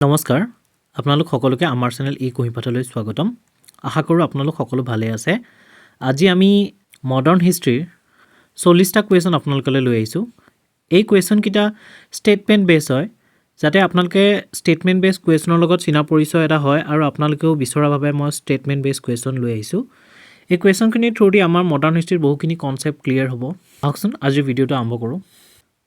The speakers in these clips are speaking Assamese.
নমস্কাৰ আপোনালোক সকলোকে আমাৰ চেনেল eKuhipathলৈ স্বাগতম আশা কৰোঁ আপোনালোক সকলো ভালে আছে আজি আমি মডাৰ্ণ হিষ্ট্ৰীৰ 40টা কোৱেশ্যন আপোনালোকলৈ লৈ আহিছোঁ এই কোৱেশ্যন কিটা ষ্টেটমেন্ট বেস হয় যাতে আপোনালোকে ষ্টেটমেন্ট বেস কোৱেশ্যনৰ লগত চিনা পৰিচয় এটা হয় আৰু আপোনালোকেও বিচৰাভাৱে মই ষ্টেটমেন্ট বেস কোৱেশ্যন লৈ আহিছোঁ এই কোৱেশ্যনখিনিৰ থ্ৰুদি আমাৰ মডাৰ্ণ হিষ্ট্ৰীৰ বহুখিনি কনসেপ্ট ক্লিয়াৰ হ'ব আহকচোন আজি ভিডিঅ'টো আৰম্ভ কৰোঁ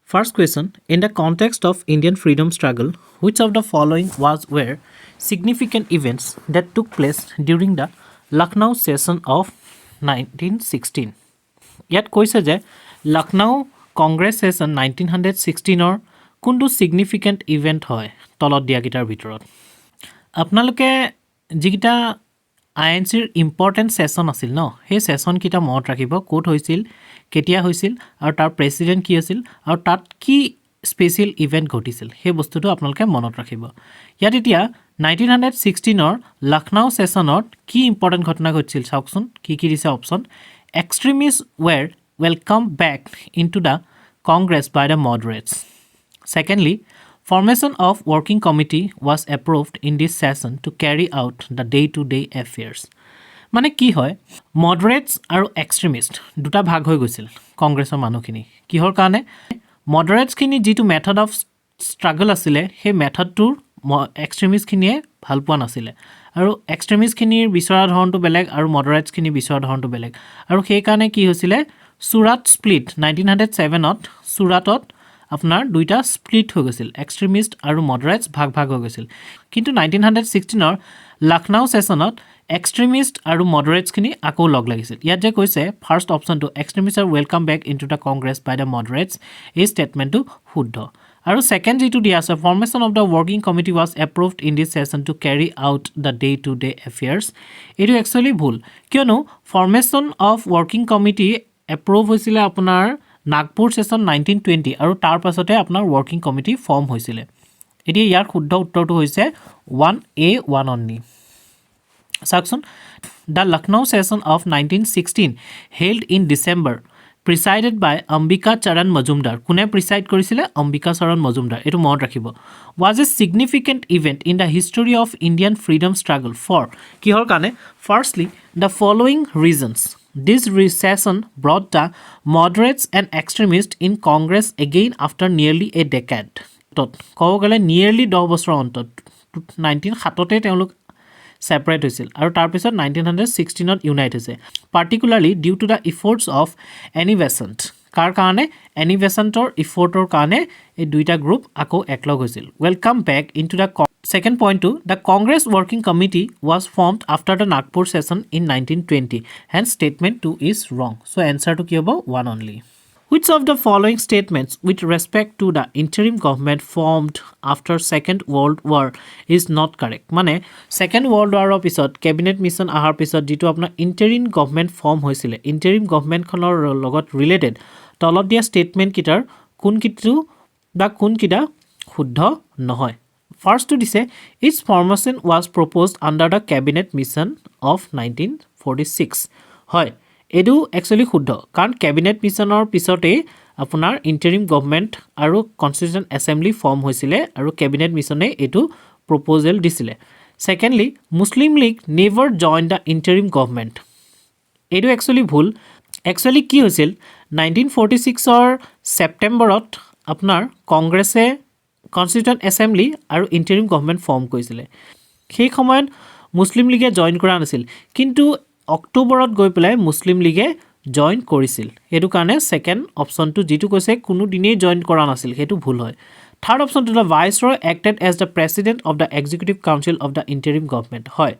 First question, in the context of Indian freedom struggle, which of the following were significant events that took place during the Lucknow session of 1916? ইয়াত কৈছে যে Lucknow Congress session 1916 or কোনটো significant event হয় তলত দিয়া গিটাৰ ভিতৰত আপোনালোকে যিকিটা আইএনচিৰ ইম্পৰ্টেন্ট সেশন আছিল ন সেই সেশন কিটা মনত ৰাখিব কোড হৈছিল কেতিয়া হৈছিল আৰু তাৰ প্ৰেসিডেন্ট কি আছিল আৰু তাত কি স্পেশাল ইভেন্ট ঘটিছিল সেই বস্তুটো আপোনালোকে মনত ৰাখিব ইয়াত এতিয়া 1916 ৰ লখনউ সেশনত কি ইম্পৰ্টেন্ট ঘটনা ঘটিছিল চাওকচোন কি দিছে option এক্সট্ৰিমিস্ট were welcomed back into the Congress by the moderates. Secondly, formation of working committee was approved in this session to carry out the day-to-day affairs. মানে কি হয় moderates আৰু extremists দুটা ভাগ হৈ গৈছিল কংগ্ৰেছৰ মানুহখিনি কিহৰ কাৰণে moderates খিনি যেটো মেথড অফ স্ট্ৰাগল আছিল সেই মেথডটোৰ extremists খিনিয়ে ভাল পোৱা নাছিল আৰু extremists খিনিৰ বিচৰা ধৰণটো বেলেগ আৰু moderates খিনি বিচৰা ধৰণটো বেলেগ আৰু সেই কাৰণে কি হৈছিল সুৰাট স্প্লিট 1907 ত সুৰাটত আপোনাৰ দুইটা স্প্লিট হৈ গৈছিল এক্সট্ৰিমিস্ট আৰু মডাৰেটস ভাগ হৈ গৈছিল কিন্তু 1916 ৰ লখনউ সেশনত এক্সট্ৰিমিস্ট আৰু মডাৰেটস খিনি আকৌ লগ লাগিছিল ইয়াত যে কৈছে ফাৰ্স্ট অপচনটো extremist are welcome back into the Congress by the moderates এই স্টেটমেন্টটো শুদ্ধ আৰু সেকেন্ড যেটো দিয়া আছে formation of the working committee was approved in this session to carry out the day to day affairs এটো একচুয়ালি ভুল কিয়নো formation of working committee approve হৈছিল আপোনাৰ নাগপুৰ সেশন 1920 আৰু তাৰ পাছতে আপোনাৰ ওয়াৰ্কিং কমিটি ফৰ্ম হৈছিল এটি ইয়াৰ শুদ্ধ উত্তৰটো হৈছে 1A1 অনলি সাকচোন the Lucknow session of 1916 held in December presided by Ambika Charan Majumdar কোনে প্ৰিসাইড কৰিছিল অম্বিকা চৰণ মজুমদাৰ এটো মনত ৰাখিব was a significant event in the history of Indian freedom struggle for কিহৰ কাৰণে firstly the following reasons This recession brought the moderates and extremists in Congress again after nearly a decade. ক'ব গ'লে nearly 10 বছৰ অন্তত 1907 তে তেওঁলোক সেপাৰেট হৈছিল আৰু তাৰ পিছত 1916 ত ইউনাইট হৈছে particularly due to the efforts of Annie Besant কাৰ কাৰণে Annie Besantৰ এফৰ্টৰ কাৰণে এই দুইটা গ্ৰুপ আকৌ একলগ হৈছিল Welcome back into the Second point to the Congress Working Committee was formed after the Nagpur session in 1920. Hence statement 2 is wrong. So answer to kiyobo 1 only. Which of the following statements with respect to the interim government formed after Second World War is not correct? Mane Second World War episode cabinet mission ahar episode jitu apna interim government form hoisile. Interim government khonor logot related. Tolot dia statement kitar kun kitu ba kun kida শুদ্ধ নহয় First to say, its formation was proposed under the cabinet mission of 1946. হয় এডু actually শুদ্ধ কাৰণ cabinet missionৰ পিছতে আপোনাৰ interim government আৰু constitution assembly form হৈছিলে আৰু cabinet missione এটো proposal দিছিলে Secondly, Muslim League never joined the interim government. এডু actually ভুল actually কি হৈছিল 1946 ৰ সেপ্টেম্বৰত আপোনাৰ কংগ্ৰেছে Constituent Assembly আৰু interim government form কৰিছিলে সেই সময়ত মুসলিম লীগে জয়েন কৰা নাছিল কিন্তু অক্টোবৰত গৈ পেলাই মুসলিম লীগে জয়েন কৰিছিল এটো কাৰণে সেকেন্ড অপচনটো যেটো কৈছে কোনো দিনেই জয়েন কৰা নাছিল হেতু ভুল হয় থাৰ্ড অপচনটো দা ভাইসৰয় acted as the president of the executive council of the interim government হয়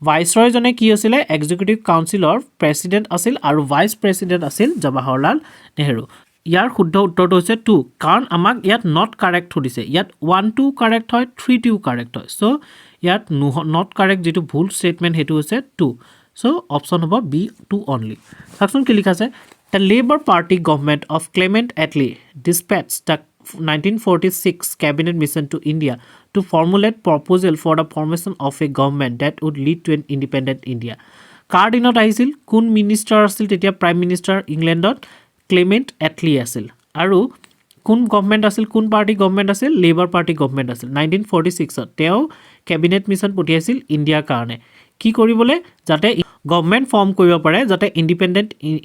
ভাইসৰয় জনে কি আছিল executive councilৰ president আছিল আৰু vice president আছিল জৱাহৰলাল নেহৰু ইয়াৰ শুদ্ধ উত্তৰটো হৈছে 2 কাৰণ আমাক ইয়াত not correct হৈছে ইয়াত 1 2 correct হয় 3 2 correct হয় সো ইয়াত not correct যেটো ভুল স্টেটমেন্ট হেতু হৈছে 2 সো অপচন হ'ব B2 only সাকচোন কি লিখা আছে the labor party government of Clement Attlee dispatched the 1946 cabinet mission to India to formulate proposal for the formation of a government that would lead to an independent India কাৰ দিনত আহিছিল কোন মিনিষ্টাৰ আছিল তেতিয়া প্ৰাইম মিনিষ্টাৰ ইংলেণ্ডত Clement Attlee আছিল আৰু কোন গভৰ্ণমেণ্ট আছিল কোন পাৰ্টি গভৰ্ণমেণ্ট আছিল লেবাৰ পাৰ্টি গভৰ্ণমেণ্ট আছিল 1946ত তেওঁ কেবিনেট মিছন পঠিয়াইছিল ইণ্ডিয়াৰ কাৰণে কি কৰিবলৈ যাতে গভৰ্ণমেণ্ট ফৰ্ম কৰিব পাৰে যাতে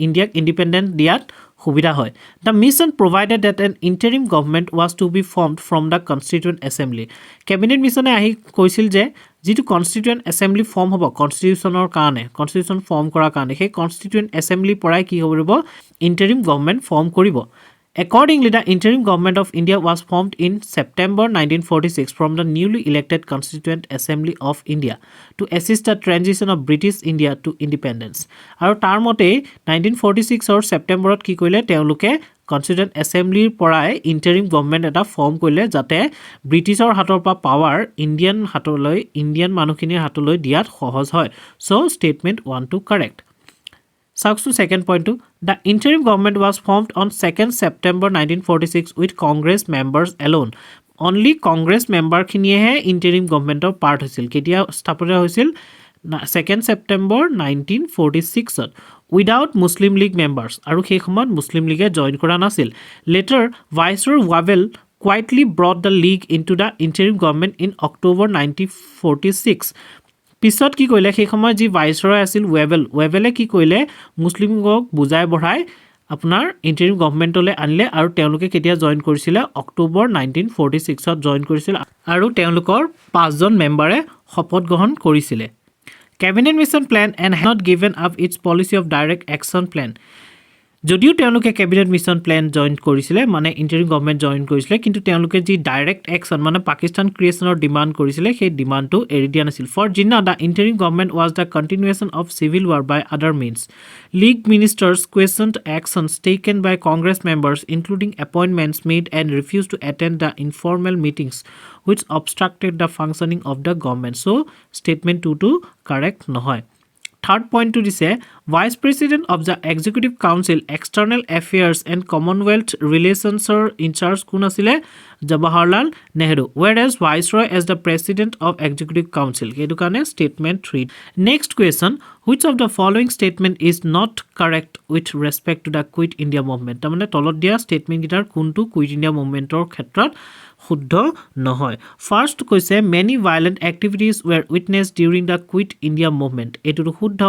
ইণ্ডিয়াক ইণ্ডিপেণ্ডেন্ট দিয়াত সুবিধা হয় the mission provided that an interim government was to be formed from the constituent assembly cabinet মিছনে আহি কৈছিল যে যিটো কনষ্টিটিউৱেণ্ট এছেম্বলি ফৰ্ম হ'ব কনষ্টিটিউশ্যনৰ কাৰণে কনষ্টিটিউশ্যন ফৰ্ম কৰাৰ কাৰণে সেই কনষ্টিটিউৱেণ্ট এছেম্বলিৰ পৰাই কি কৰিব ইণ্টাৰিম গভৰ্ণমেণ্ট ফৰ্ম কৰিব Accordingly, the interim government of India was formed in September 1946 from the newly elected Constituent Assembly of India to assist the transition of British India to independence. আৰু তাৰ মতে 1946 ছেপ্টেম্বৰত কি কৰিলে তেওঁলোকে কনষ্টিটিউৱেণ্ট এছেম্বলিৰ পৰাই ইণ্টাৰিম গভৰ্ণমেণ্ট এটা ফৰ্ম কৰিলে যাতে ব্ৰিটিছৰ হাতৰ পৰা পাৱাৰ ইণ্ডিয়ান মানুহখিনিৰ হাতলৈ দিয়াত সহজ হয় চ' ষ্টেটমেণ্ট 1 to correct. চাওকচোন ছেকেণ্ড পইণ্টটো the interim government was formed on 2nd September 1946 with Congress members alone only Congress মেম্বাৰখিনিয়েহে ইণ্টাৰিম গভৰ্ণমেণ্টৰ পাৰ্ট হৈছিল কেতিয়া স্থাপন হৈছিল 2nd September 1946ত উইদাউট মুছলিম লীগ মেম্বাৰ্ছ আৰু সেই সময়ত মুছলিম লীগে জইন কৰা নাছিল later viceroy Wavell quietly brought the League into the interim government in October 1946 পিছত কি কৰিলে সেই সময়ত যি ভাইচৰয় আছিল ৱেভেলে কি কৰিলে মুছলিম লীগক বুজাই বঢ়াই আপোনাৰ ইণ্টাৰিম গভৰ্ণমেণ্টলৈ আনিলে আৰু তেওঁলোকে কেতিয়া জইন কৰিছিলে October 1946ত জইন কৰিছিল আৰু তেওঁলোকৰ 5জন মেম্বাৰে শপত গ্ৰহণ কৰিছিলে cabinet mission plan and had not given up its policy of direct action plan যদিও তেওঁলোকে কেবিনেট মিছন প্লেন জইন কৰিছিলে মানে ইণ্টাৰিম গভৰ্ণমেণ্ট জইন কৰিছিলে কিন্তু তেওঁলোকে যি ডাইৰেক্ট একশ্যন মানে পাকিস্তান ক্ৰিয়েশ্যনৰ ডিমাণ্ড কৰিছিলে সেই ডিমাণ্ডটো এৰি দিয়া নাছিল for Jinnah the interim government was the continuation of civil war by other means League ministers questioned actions taken by Congress members including appointments made and refuse to attend the informal meetings which obstructed the functioning of the government so' statement 2 correct নহয় থাৰ্ড পইণ্টটো দিছে vice president of the executive council external affairs and commonwealth ৰিলেশ্যনছৰ ইনচাৰ্জ কোন আছিলে Jawaharlal Nehru were as viceroy as the president of executive council সেইটো কাৰণে statement 3 next question which of the following statement is not correct with respect to the quit India movement তাৰমানে তলত দিয়া ষ্টেটমেণ্টকেইটাৰ কোনটো কুইট ইণ্ডিয়া মুভমেণ্টৰ ক্ষেত্ৰত শুদ্ধ নহয় ফাৰ্ষ্ট কৈছে many violent activities were witness during the quit India movement এইটোতো শুদ্ধ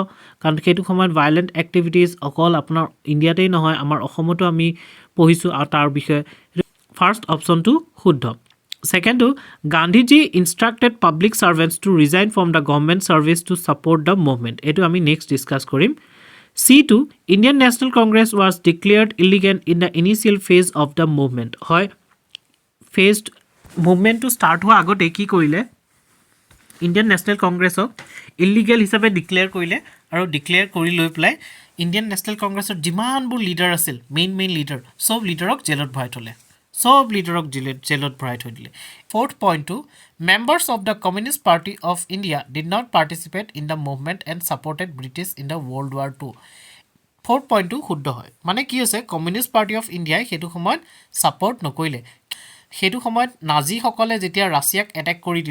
কাৰণ সেইটো সময়ত ভাইলেণ্ট এক্টিভিটিজ অকল আপোনাৰ ইণ্ডিয়াতেই নহয় আমাৰ অসমতো আমি পঢ়িছোঁ আৰু তাৰ বিষয়ে ফাৰ্ষ্ট অপশ্যনটো শুদ্ধ ছেকেণ্ডটো Gandhiji instructed public servants to resign from the government service to support the movement এইটো আমি নেক্সট ডিছকাছ কৰিম C2 Indian national Congress was declared illegal in the initial phase of the movement হয় ফেজড মুভমেণ্টটো ষ্টাৰ্ট হোৱাৰ আগতে কি কৰিলে ইণ্ডিয়ান নেশ্যনেল কংগ্ৰেছক ইলিগেল হিচাপে ডিক্লেয়াৰ কৰিলে আৰু ডিক্লেয়াৰ কৰি লৈ পেলাই ইণ্ডিয়ান নেশ্যনেল কংগ্ৰেছৰ যিমানবোৰ লিডাৰ আছিল মেইন লিডাৰ চব লিডাৰক জেলত ভৰাই দিলে ফ'ৰ্থ পইণ্টটো members of the communist party of India did not participate in the movement and supported British in the world war II fourth পইণ্টটো শুদ্ধ হয় মানে কি হৈছে কমিউনিষ্ট পাৰ্টি অফ ইণ্ডিয়াই সেইটো সময়ত ছাপৰ্ট নকৰিলে সেইটো সময়ত নাজিসকলে যেতিয়া ৰাছিয়াক এটেক কৰি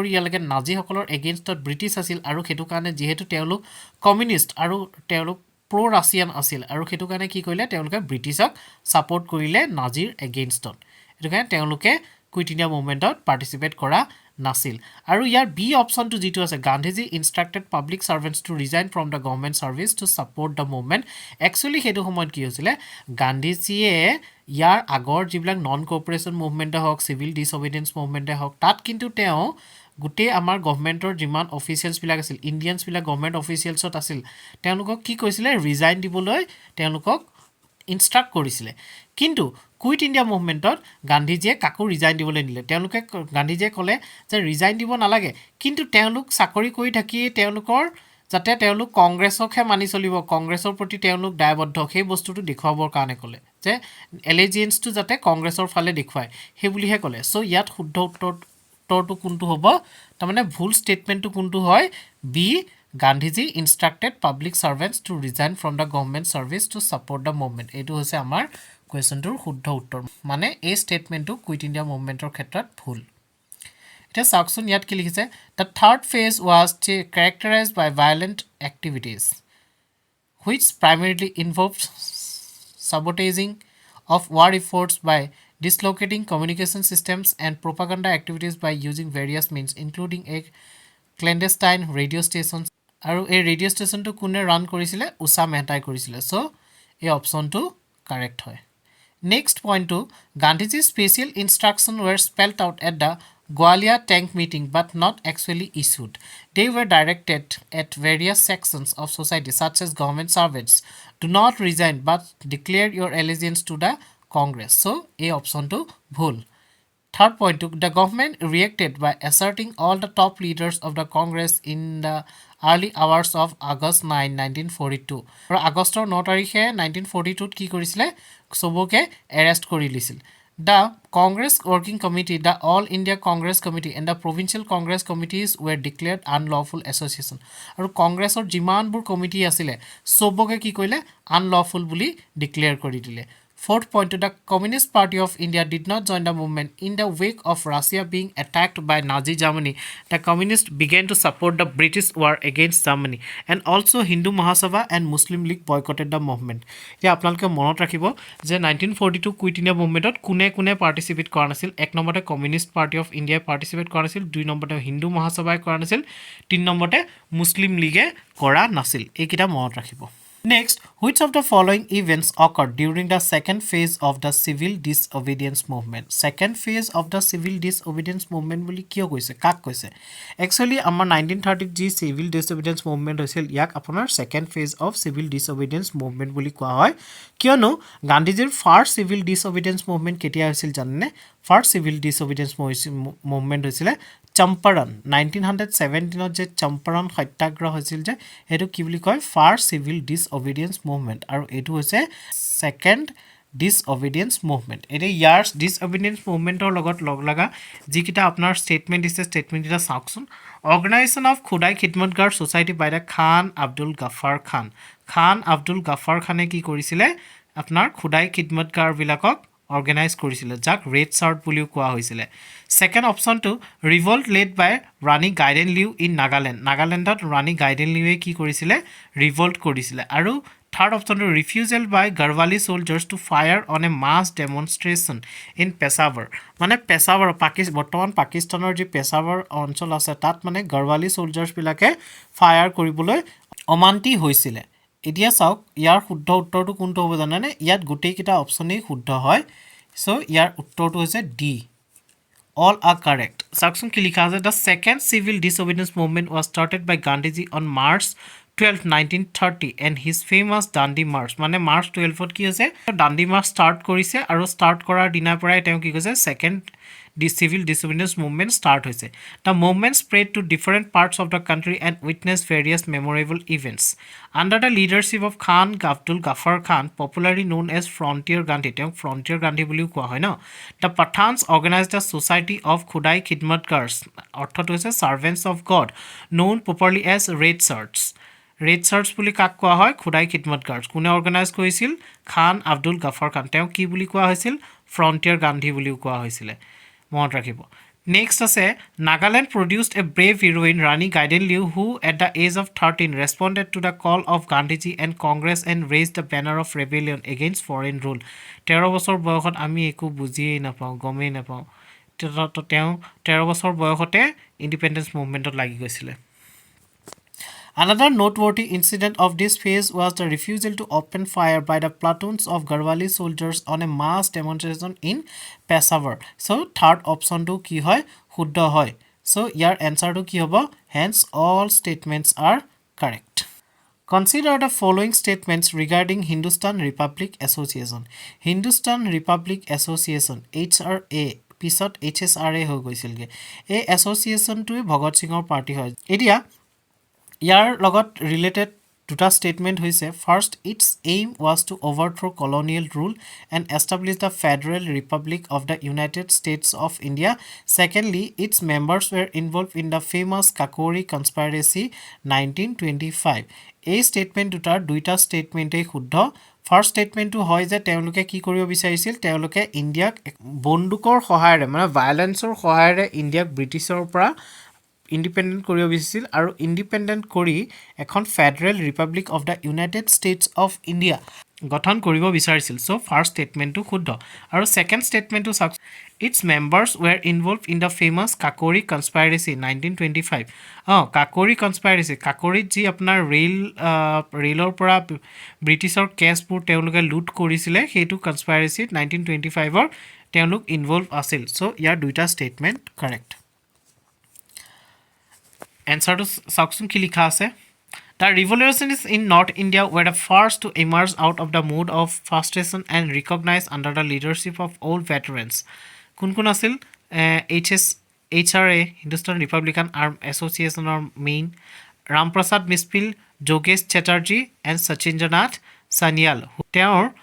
দিয়ালৈকে নাজিসকলৰ এগেইনষ্টত ব্ৰিটিছ আছিল আৰু সেইটো কাৰণে যিহেতু তেওঁলোক কমিউনিষ্ট আৰু তেওঁলোক প্ৰ' ৰাছিয়ান আছিল আৰু সেইটো কাৰণে কি কৰিলে তেওঁলোকে ব্ৰিটিছক ছাপৰ্ট কৰিলে নাজিৰ এগেইনষ্টত সেইটো কাৰণে তেওঁলোকে কুইট ইণ্ডিয়া মুভমেণ্টত পাৰ্টিচিপেট কৰা নাছিল আৰু ইয়াৰ বি অপশ্যনটো যিটো আছে Gandhiji instructed public servants to resign from the government service to support the movement actually সেইটো সময়ত কি হৈছিলে গান্ধীজীয়ে ইয়াৰ আগৰ যিবিলাক নন কৰ্পৰেশ্যন মুভমেণ্টে হওক চিভিল ডিছঅবিডিয়েঞ্চ মুভমেণ্টে হওক তাত কিন্তু তেওঁ গোটেই আমাৰ গভৰ্ণমেণ্টৰ যিমান অফিচিয়েলছবিলাক আছিল ইণ্ডিয়ানছবিলাক গভৰ্ণমেণ্ট অফিচিয়েলছত আছিল তেওঁলোকক কি কৈছিলে ৰিজাইন দিবলৈ তেওঁলোকক ইনষ্ট্ৰাক্ট কৰিছিলে কিন্তু কুইট ইণ্ডিয়া মুভমেণ্টত গান্ধীজীয়ে কাকো ৰিজাইন দিবলৈ নিদিলে গান্ধীজীয়ে ক'লে যে ৰিজাইন দিব নালাগে কিন্তু তেওঁলোক চাকৰি কৰি থাকিয়ে যাতে তেওঁলোক কংগ্ৰেছকহে মানি চলিব কংগ্ৰেছৰ প্ৰতি তেওঁলোক দায়বদ্ধ সেই বস্তুটো দেখুৱাবৰ কাৰণে ক'লে যে এলিজিয়েঞ্চটো যাতে কংগ্ৰেছৰ ফালে দেখুৱায় সেই বুলিহে ক'লে চ' ইয়াত শুদ্ধ উত্তৰটো কোনটো হ'ব তাৰমানে ভুল ষ্টেটমেণ্টটো কোনটো হয় B Gandhiji instructed public servants to resign from the government service to support the movement এইটো হৈছে আমাৰ কুৱেশ্যনটোৰ শুদ্ধ উত্তৰ মানে এই ষ্টেটমেণ্টটো কুইট ইণ্ডিয়া মুভমেণ্টৰ ক্ষেত্ৰত ভুল এতিয়া চাওকচোন ইয়াত কি লিখিছে the third phase was characterized by violent activities which primarily involved sabotaging of war efforts by dislocating communication systems and propaganda activities by using various means, including a clandestine radio stations. আৰু এই ৰেডিঅ' ষ্টেচনটো কোনে ৰান কৰিছিলে উষা মেহতাই কৰিছিলে চ' এই অপশ্যনটো কাৰেক্ট হয় নেক্সট পইণ্টটো গান্ধীজীৰ special instruction were spelled out at the Gowalia Tank meeting but not actually issued they were directed at various sections of society such as government servants do not resign but declare your allegiance to the Congress so' এই অপশ্যনটো ভুল Third point, the government reacted by asserting all the top leaders of the Congress in the early hours of August 9, 1942. আৰু আগষ্টৰ 9 তাৰিখে 1942 কি কৰিছিলে সবকে এৰেষ্ট কৰি লৈছিল The Congress Working Committee, the All India Congress Committee and the Provincial Congress Committees were declared unlawful association. আৰু কংগ্ৰেছৰ যিমানবোৰ কমিটি আছিলে সবকে কি কৰিলে আনলফুল বুলি ডিক্লেয়াৰ কৰি দিলে Fourth point, the Communist Party of India did not join the movement. In the wake of Russia being attacked by Nazi Germany, the Communists began to support the British war against Germany. And also Hindu Mahasabha and Muslim League boycotted the movement. এতিয়া আপোনালোকে মনত ৰাখিব যে 1942 কুইট ইণ্ডিয়া মুভমেণ্টত কোনে কোনে পাৰ্টিচিপেট কৰা নাছিল এক নম্বৰতে কমিউনিষ্ট পাৰ্টি অফ ইণ্ডিয়াই পাৰ্টিচিপেট কৰা নাছিল দুই নম্বৰতে হিন্দু মহাসভাই কৰা নাছিল তিনি নম্বৰতে মুছলিম লীগে কৰা নাছিল এইকেইটা মনত ৰাখিব Next, which of the following events occurred during the second phase of the civil disobedience movement? Second phase of the civil disobedience movement বুলি কিয় কৈছে কাক কৈছে Actually আমাৰ 1930 যি civil disobedience movement হৈছিল ইয়াক আপোনাৰ second phase of civil disobedience movement বুলি কোৱা হয় কিয়নো গান্ধীজীৰ ফাৰ্ষ্ট civil disobedience movement কেতিয়া হৈছিল জানেনে ফাৰ্ষ্ট civil disobedience movement হৈছিল চম্পাৰণ 1917 যে চম্পাৰণ সত্যাগ্ৰহ হৈছিল যে এটো কি বুলি কয় ফাৰ্ষ্ট সিভিল ডিসঅবিডিয়েন্স মুভমেন্ট আৰু এটো হৈছে সেকেন্ড ডিসঅবিডিয়েন্স মুভমেন্ট এতে ইয়াৰ্স ডিসঅবিডিয়েন্স মুভমেন্টৰ লগত লগলাগা যিকিটা আপোনাৰ স্টেটমেন্ট দিছে স্টেটমেন্ট এটা চাওকচোন অৰ্গানাইজেশ্যন অফ খুদাই খিদমতগাৰ সোসাইটি বাই দা খান আব্দুল গাফাৰ খানে কি কৰিছিলে আপোনাৰ খুদাই খিদমতগাৰ বিলাকক অৰ্গানাইজ কৰিছিল যাক ৰেড চাৰ্ট বুলিও কোৱা হৈছিল সেকেন্ড অপচনটো revolt led by Rani Gaidinliu in নাগালেণ্ডত ৰাণী গাইডেন লিউৱে কি কৰিছিল ৰিভল্ট কৰিছিল আৰু থাৰ্ড অপচনটো refusal by Garhwali soldiers to fire on a mass demonstration in Peshawar মানে পেছাৱাৰ বৰ্তমান পাকিস্তানৰ যি পেছাৱাৰ অঞ্চল আছে তাত মানে গাৰৱালি সোলজাৰ্ছ বিলাকে ফায়াৰ কৰিবলৈ অমান্তি হৈছিল এতিয়া চাওক ইয়াৰ শুদ্ধ উত্তৰটো কোনটো হ'ব জানেনে ইয়াত গোটেই কিটা অপচনেই শুদ্ধ হয় সো ইয়াৰ উত্তৰটো হৈছে ডি all are correct চাওকচোন কি লিখা আছে the second civil disobedience movement was started by Gandhiji on March 12 1930 and his famous Dandi March মানে মাৰ্চ 12 কি হৈছে Dandi March start কৰিছে আৰু start কৰাৰ দিনাৰ পৰাই তেওঁ কি কৈছে second the civil disobedience movement start hoise the movement spread to different parts of the country and witnessed various memorable events under the leadership of Khan Abdul Ghaffar Khan popularly known as Frontier Gandhi buliu koa hoy na the Pathans organized a society of Khudai Khidmatgars orthot hoise servants of God known properly as red shirts বুলি কাক কোৱা হয় খুদাই খিদমতগাৰ্ছ কোনে অৰ্গানাইজ কৰিছিল খান আব্দুল গাফাৰ খান তেওঁ কি বুলি কোৱা হৈছিল ফ্ৰন্টিয়াৰ গান্ধী বুলিও কোৱা হৈছিল মনত ৰাখিব নেক্সট আছে Nagaland produced a brave heroine Rani Gaiden Liu who at the age of 13 responded to the call of Gandhiji and Congress and raised the banner of rebellion against foreign rule 13 বছৰ বয়সত আমি একো বুজিয়েই নাপাওঁ গমেই নাপাওঁ তেওঁ 13 বছৰ বয়সতে ইন্ডিপেন্ডেন্স মুভমেন্টত লাগি গৈছিল Another noteworthy incident of this phase was the refusal to open fire by the platoons of Garhwali soldiers on a mass demonstration in Peshawar. So, third option to ki hoy, shuddha hoy. So, your answer to ki hobo, hence all statements are correct. Consider the following statements regarding Hindustan Republic Association. Hindustan Republic Association, HRA, pisot HSRA ho goisilge. A association to Bhagat Singhor party hoy. Edia ইয়াৰ লগত ৰিলেটেড দুটা স্টেটমেন্ট হৈছে first it's aim was to overthrow colonial rule and establish the Federal Republic of the United States of India. Secondly, its members were involved in the famous Kakori conspiracy 1925. এই স্টেটমেন্ট দুটা স্টেটমেন্টে শুদ্ধ ফাৰ্স্ট স্টেটমেন্টটো হয় যে তেওঁলোকে কি কৰিব বিচাৰিছিল তেওঁলোকে ইণ্ডিয়াক বন্দুকৰ সহায়েৰে মানে ভায়োলেন্সৰ সহায়েৰে ইণ্ডিয়াক ব্ৰিটিছৰ পৰা ইন্ডিপেন্ডেন্ট কৰিব বিচাৰিছিল আৰু ইন্ডিপেন্ডেন্ট কৰি এখন federal republic of the United States of India গঠন কৰিব বিচাৰিছিল সো ফাৰ্স্ট স্টেটমেন্টটো শুদ্ধ আৰু সেকেন্ড স্টেটমেন্টটো চাওক its members were involved in the famous Kakori conspiracy 1925 Kakori conspiracy কাকৰিত যি আপোনাৰ ৰেলৰ পৰা ব্ৰিটিছৰ কেছবোৰ তেওঁলোকে লুট কৰিছিলে সেইটো কনস্পাইৰেসিত 1925 ৰ তেওঁলোক ইনভলভ আছিল সো ইয়াৰ দুইটা স্টেটমেন্ট কাৰেক্ট এনসাৰটো চাওকচোন কি লিখা আছে The revolutionists in North India were the first to emerge out of the mood of frustration and recognized under the leadership of old veterans. Kun asil HRA Hindustan Republican Armed Association or main Ramprasad Mispil, Jogesh Chatterjee and Sachindranath Sanyal. Teor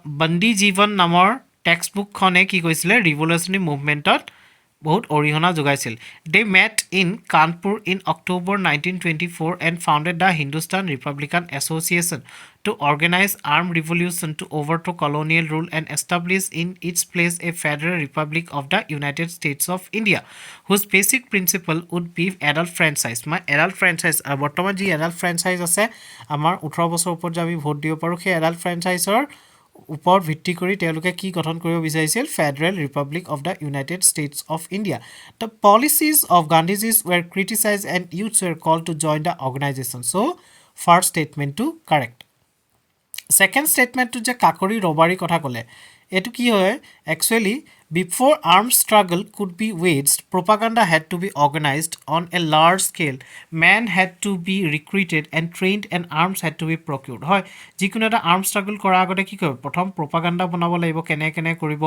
Bandi Jivan namor textbook khone ki koisile revolutionary movement বহুত অৰিহণা যোগাইছিল they met in Kanpur in October 1924 and founded the Hindustan Republican Association to organize armed revolution to overthrow colonial rule and establish in its place a federal republic of the United States of India whose basic principle would be adult franchise adult franchise বৰ্তমান যি adult franchise আছে আমাৰ 18 বছৰ ওপৰত যে আমি ভোট দিব পাৰো সেই adult franchiseৰ উপৰ ভিত্তি কৰি তেওঁলোকে কি গঠন কৰিব বিচাৰিছিল federal republic of the United States of India the policies of Gandhiji's were criticise and youths were call to join the organisation so' first ষ্টেটমেণ্টটো কাৰেক্ট ছেকেণ্ড ষ্টেটমেণ্টটো যে কাকৰি ৰবাৰী কথা ক'লে এইটো কি হয় actually before armed struggle could be waged propaganda had to be organized on a large scale men had to be recruited and trained and arms had to be procured হয় যিকোনো এটা armed struggle কৰা আগতে কি কৰিব প্ৰথম propaganda বনাব লাগিব কেনে কেনে কৰিব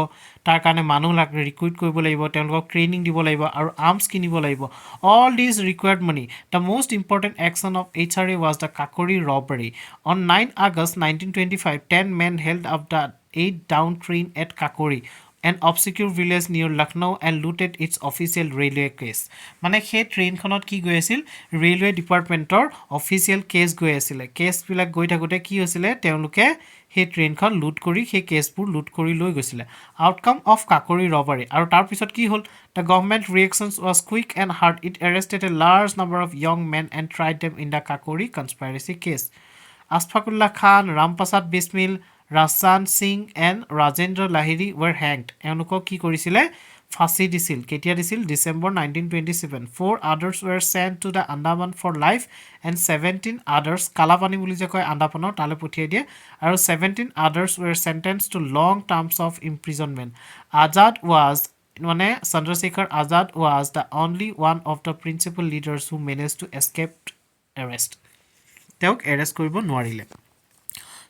তাৰ কাৰণে মানুহ ৰিক্ৰুইট কৰিব লাগিব তেওঁলোকক ট্ৰেইনিং দিব লাগিব আৰু arms কিনিব লাগিব all these required money the most important action of HRA was the Kakori robbery on 9 August 1925 10 men held up the 8 down train at Kakori an obscure village near Lucknow and looted its official railway case মানে সেই ট্ৰেইনখনত কি গৈ আছিল ৰেলৱে ডিপাৰ্টমেন্টৰ অফিচিয়েল কেছ গৈ আছিল কেছবিলাক গৈ থাকোতে কি হৈছিল তেওঁলোকে সেই ট্ৰেইনখন লুট কৰি সেই কেছবোৰ লুট কৰি লৈ গৈছিল আউটকাম অফ কাকৰি ৰবাৰী আৰু তাৰ পিছত কি হ'ল the government reactions was quick and hard it arrested a large number of young men and tried them in the Kakori conspiracy case Asfaqullah Khan Ramprasad Bismil Rasan Singh and Rajendra Lahiri were hanged. এওঁলোকক কি কৰিছিলে ফাঁসি দিছিল কেতিয়া দিছিল December 1927 4 others were sent to the Andaman for life and 17 others Kalapani বুলি যে কয় আন্দামানৰ তালে পঠিয়াই দিয়ে আৰু 17 others were sentenced to long terms of imprisonment Azad was মানে Chandrasekhar Azad was the only one of the principal leaders who managed to escape arrest তেওঁক এৰেষ্ট কৰিব নোৱাৰিলে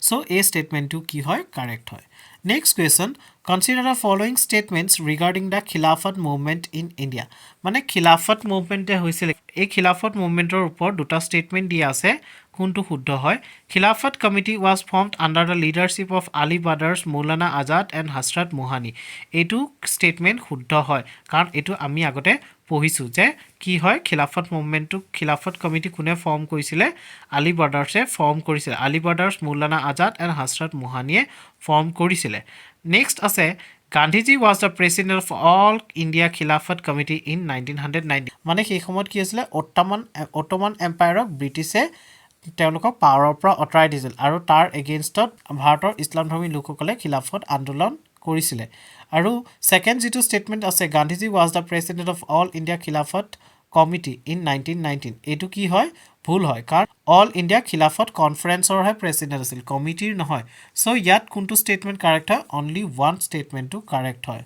So, A statement to ki hoy correct hoy. Next question, consider the following statements regarding the Khilafat movement in India. Mane Khilafat movement te hoisile. A Khilafat movement or upor duta statement di ase kuntu shuddho hoy. Khilafat committee was formed under the leadership of Ali brothers Maulana Azad and Hasrat Mohani. Etu statement shuddho hoy. Karon etu ami agote পঢ়িছো যে কি হয় খিলাফত মুভমেন্টটো খিলাফত কমিটি কোনে ফৰ্ম কৰিছিলে আলী ব্ৰাদাৰ্ছে ফৰ্ম কৰিছিলে আলী ব্ৰাদাৰ্ছ মৌলানা আজাদ এণ্ড হজৰত মোহানিয়ে ফৰ্ম কৰিছিলে নেক্সট আছে Gandhiji was the president of all India Khilafat Committee in 1990 মানে সেই সময়ত কি হৈছিলে অটোমান এম্পায়াৰক ব্ৰিটিছে তেওঁলোকক পাৱাৰৰ পৰা অটৰাই দিছিল আৰু তাৰ এগেইনষ্টত ভাৰতৰ ইছলামধৰ্মী লোকসকলে খিলাফত আন্দোলন কৰিছিলে আৰু সেকেন্ড যেটো স্টেটমেন্ট আছে Gandhiji was the president of all India Khilafat Committee in 1919 এটো কি হয় ভুল হয় কাৰণ অল ইন্ডিয়া খিলাফত কনফাৰেন্সৰ হে প্ৰেসিডেন্ট আছিল কমিটিৰ নহয় সো ইয়াত কোনটো স্টেটমেন্ট কাৰেক্ট হয় অনলি ওয়ান স্টেটমেন্টটো কাৰেক্ট হয়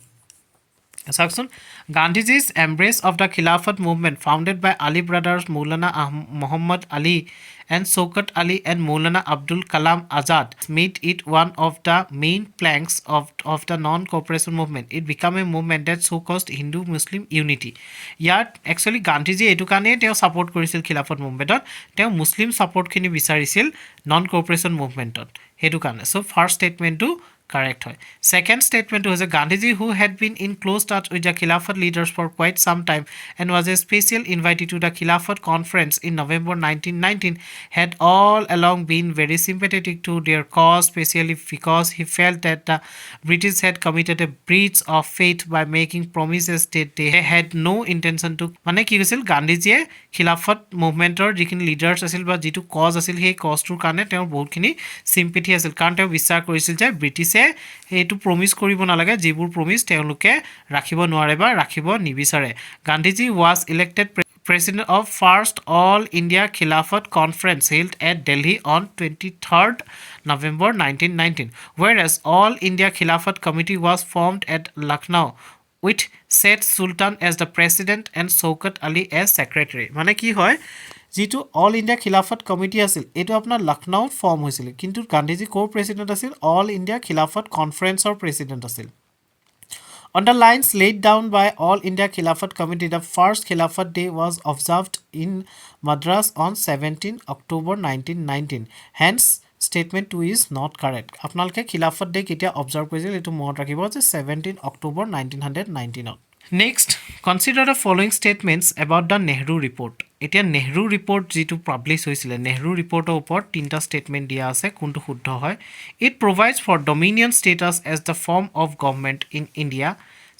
Saksun Gandhiji's embrace of the Khilafat movement founded by Ali brothers Maulana Muhammad Ali and Shaukat Ali and Maulana Abdul Kalam Azad made it one of the main planks of the non-cooperation movement. It became a movement that so-called Hindu-Muslim unity. Yet, actually, Gandhiji etu kane teo support korisil Khilafat movement. Teo Muslim support khini bisarisil non-cooperation movement. Hetu kane. So, first statement to correct hoy second statement was a Gandhiji who had been in close touch with the Khilafat leaders for quite some time and was a special invitee to the Khilafat conference in November 1919 had all along been very sympathetic to their cause especially because he felt that the British had committed a breach of faith by making promises that they had no intention to মানে কি হৈছিল গান্ধীজিয়ে খিলাফত মুভমেন্টৰ যিখিনি লিডাৰ্ছ আছিল বা যিটো কজ আছিল সেই কজটোৰ কাৰণে তেওঁ বহুতখিনি সিম্পেথি গ্যাৰান্টি আছিল কাৰণ তেওঁ বিশ্বাস কৰিছিল যে ব্ৰিটিছে এইটো প্ৰমিস কৰিব নালাগে যিবোৰ প্ৰমিস তেওঁলোকে ৰাখিব নোৱাৰে বা ৰাখিব নিবিচাৰে Gandhiji was elected President of First All India Khilafat Conference held at Delhi on 23rd November 1919, whereas All India Khilafat Committee was formed at Lucknow with Said Sultan as the president and Shaukat Ali as secretary. মানে কি হয় যেটো অল ইন্ডিয়া খিলাফত কমিটি আছিল এটো আপোনাৰ লখনৌত ফৰ্ম হৈছিল কিন্তু গান্ধীজী কোৰ প্ৰেসিডেন্ট আছিল অল ইন্ডিয়া খিলাফত কনফাৰেন্সৰ প্ৰেসিডেন্ট আছিল On the lines laid down by All India Khilafat Committee, the first Khilafat Day was observed in Madras on 17 October 1919. Hence, statement 2 is not correct. আপোনালোকে Khilafat Day কেতিয়া observe কৰিছিল এটো মনত ৰাখিব যে 17 October 1919. Next, consider the following statements about the Nehru report. এতিয়া নেহৰু ৰিপৰ্ট যেটো পাবলিশ হৈছিল নেহৰু ৰিপৰ্টৰ ওপৰত তিনটা স্টেটমেন্ট দিয়া আছে কোনটো শুদ্ধ হয় it provides for dominion status as the form of government in India.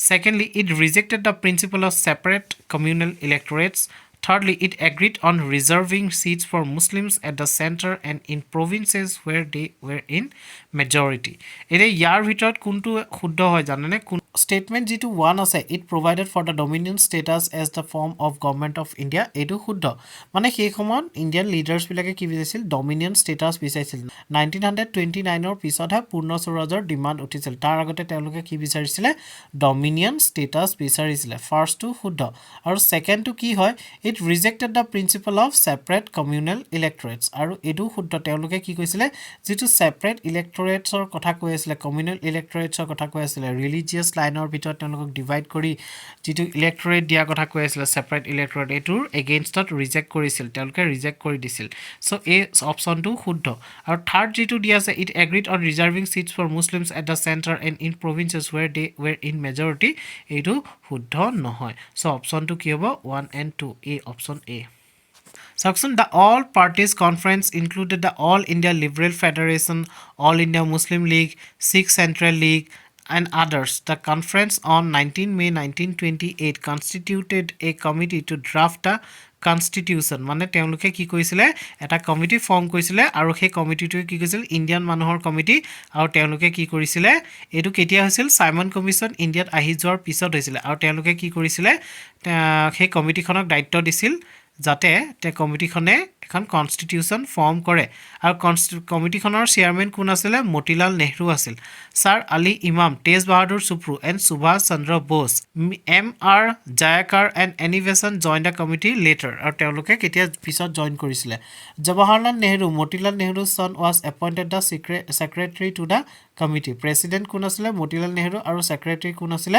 Secondly, it rejected the principle of separate communal electorates. Thirdly, it agreed on reserving seats for Muslims at the center and in provinces where they were in majority. এতিয়া ইয়াৰ ভিতৰত কোনটো শুদ্ধ হয় জানেনে statement যেটো 1 আছে it provided for the dominion status as the form of government of India এটো শুদ্ধ মানে সেই সময়ত ইন্ডিয়ান লিডাৰ্স বিলাকে কি বিচাৰিছিল ডমিনিয়ন ষ্টেটাস বিচাৰিছিল 1929 ৰ পিছতহে পূৰ্ণ স্বৰাজৰ ডিমান্ড উঠিছিল তাৰ আগতে তেওঁলোকে কি বিচাৰিছিল ডমিনিয়ন ষ্টেটাস বিচাৰিছিল ফাৰ্স্ট টু শুদ্ধ আৰু সেকেন্ড টু কি হয় it rejected the principle of separate communal electorates আৰু এটো শুদ্ধ তেওঁলোকে কি কৈছিল যেটো separate electorates ৰ কথা কৈ আছিল communal electorates ৰ কথা কৈ আছিল religious লাইনৰ ভিতৰত তেওঁলোকক ডিভাইড কৰি যেটো ইলেক্টৰেট দিয়া কথা কৈ আছিল সেপাৰেট ইলেক্টৰেট এটোৰ এগেইনষ্টত ৰিজেক্ট কৰিছিল তেওঁলোকে ৰিজেক্ট কৰি দিছিল সো এই অপচনটো শুদ্ধ আৰু থাৰ্ড যেটো দিয়া আছে it agreed on reserving seats for Muslims at the center and in provinces where they were in majority এটো শুদ্ধ নহয় সো অপচনটো কি হ'ব 1 and 2 a option a. Section the All Parties Conference included the All India Liberal Federation, All India Muslim League, Sikh Central League and others. The conference on 19 May 1928 constituted a committee to draft a constitution. মানে তেওঁলোকে কি কৈছিলে এটা কমিটি ফৰ্ম কৰিছিলে আৰু সেই কমিটিটো কি কৈছিল ইন্ডিয়ান মানুহৰ কমিটি আৰু তেওঁলোকে কি কৰিছিলে এটো কেতিয়া হৈছিল সাইমন কমিশন ইন্ডিয়াত আহি যোৱাৰ পিছত হৈছিল আৰু তেওঁলোকে কি কৰিছিলে সেই কমিটিখনক দায়িত্ব দিছিল যাতে তে কমিটিখনে এখন কনস্টিটিউশন ফৰ্ম কৰে আৰু কমিটিখনৰ চেয়াৰম্যান কোন আছিল মতিলাল নেহৰু আছিল sir Ali Imam Tej Bahadur Sapru and Subhas Chandra Bose M R Jayakar and Annie Besant join the committee later আৰু তেওঁলোকে কেতিয়া পিছত জইন কৰিছিলে Jawaharlal Nehru Motilal Nehru son was appointed the secretary to the committee president কোন আছিল মতিলাল নেহৰু আৰু secretary কোন আছিল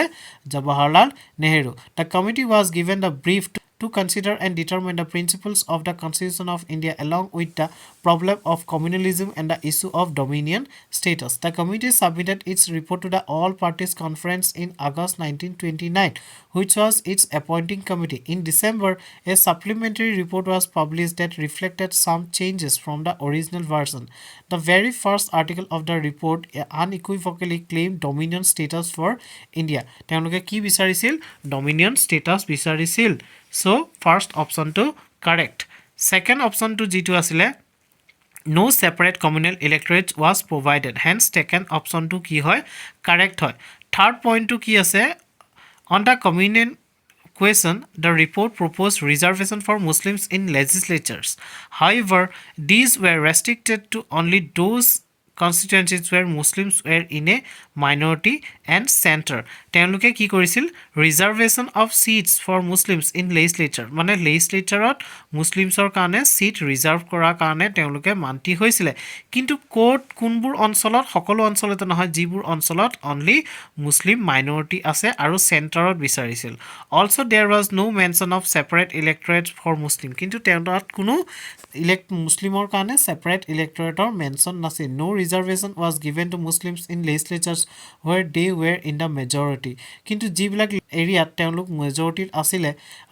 Jawaharlal Nehru the committee was given the brief to consider and determine the principles of the Constitution of India along with the problem of communalism and the issue of dominion status. The committee submitted its report to the All Parties Conference in August 1929, which was its appointing committee. In December, a supplementary report was published that reflected some changes from the original version. The very first article of the report unequivocally claimed dominion status for India. তেওঁলোকে কি বিচাৰিছিল dominion status বিচাৰিছিল So, first option to correct. Second option to G2 asile no separate communal electorate was provided. Hence, second option to ki hoy correct hoy. Third point to ki ase on the communal question, the report proposed reservation for Muslims in legislatures. However, these were restricted to only those constituencies where Muslims were in a minority and center. তেওঁলোকে কি কৰিছিল reservation of seats for Muslims in legislature মানে legislatureত মুসলিমছৰ কাৰণে seat reserve কৰাৰ কাৰণে তেওঁলোকে মান্তি হৈছিল কিন্তু কোড কোনবোৰ অঞ্চলত সকলো অঞ্চলতে নহয় যিবোৰ অঞ্চলত only Muslim minority আছে আৰু চেণ্টাৰত বিচাৰিছিল also there was no mention of separate electorates for Muslim কিন্তু তেওঁলোকত কোনো মুসলিমৰ কাৰণে separate electorateৰ mention নাছিল no reservation was given to Muslims in legislatures where they were in the majority কিন্তু যিবিলাক এৰিয়াত তেওঁলোক মেজৰিটিত আছিল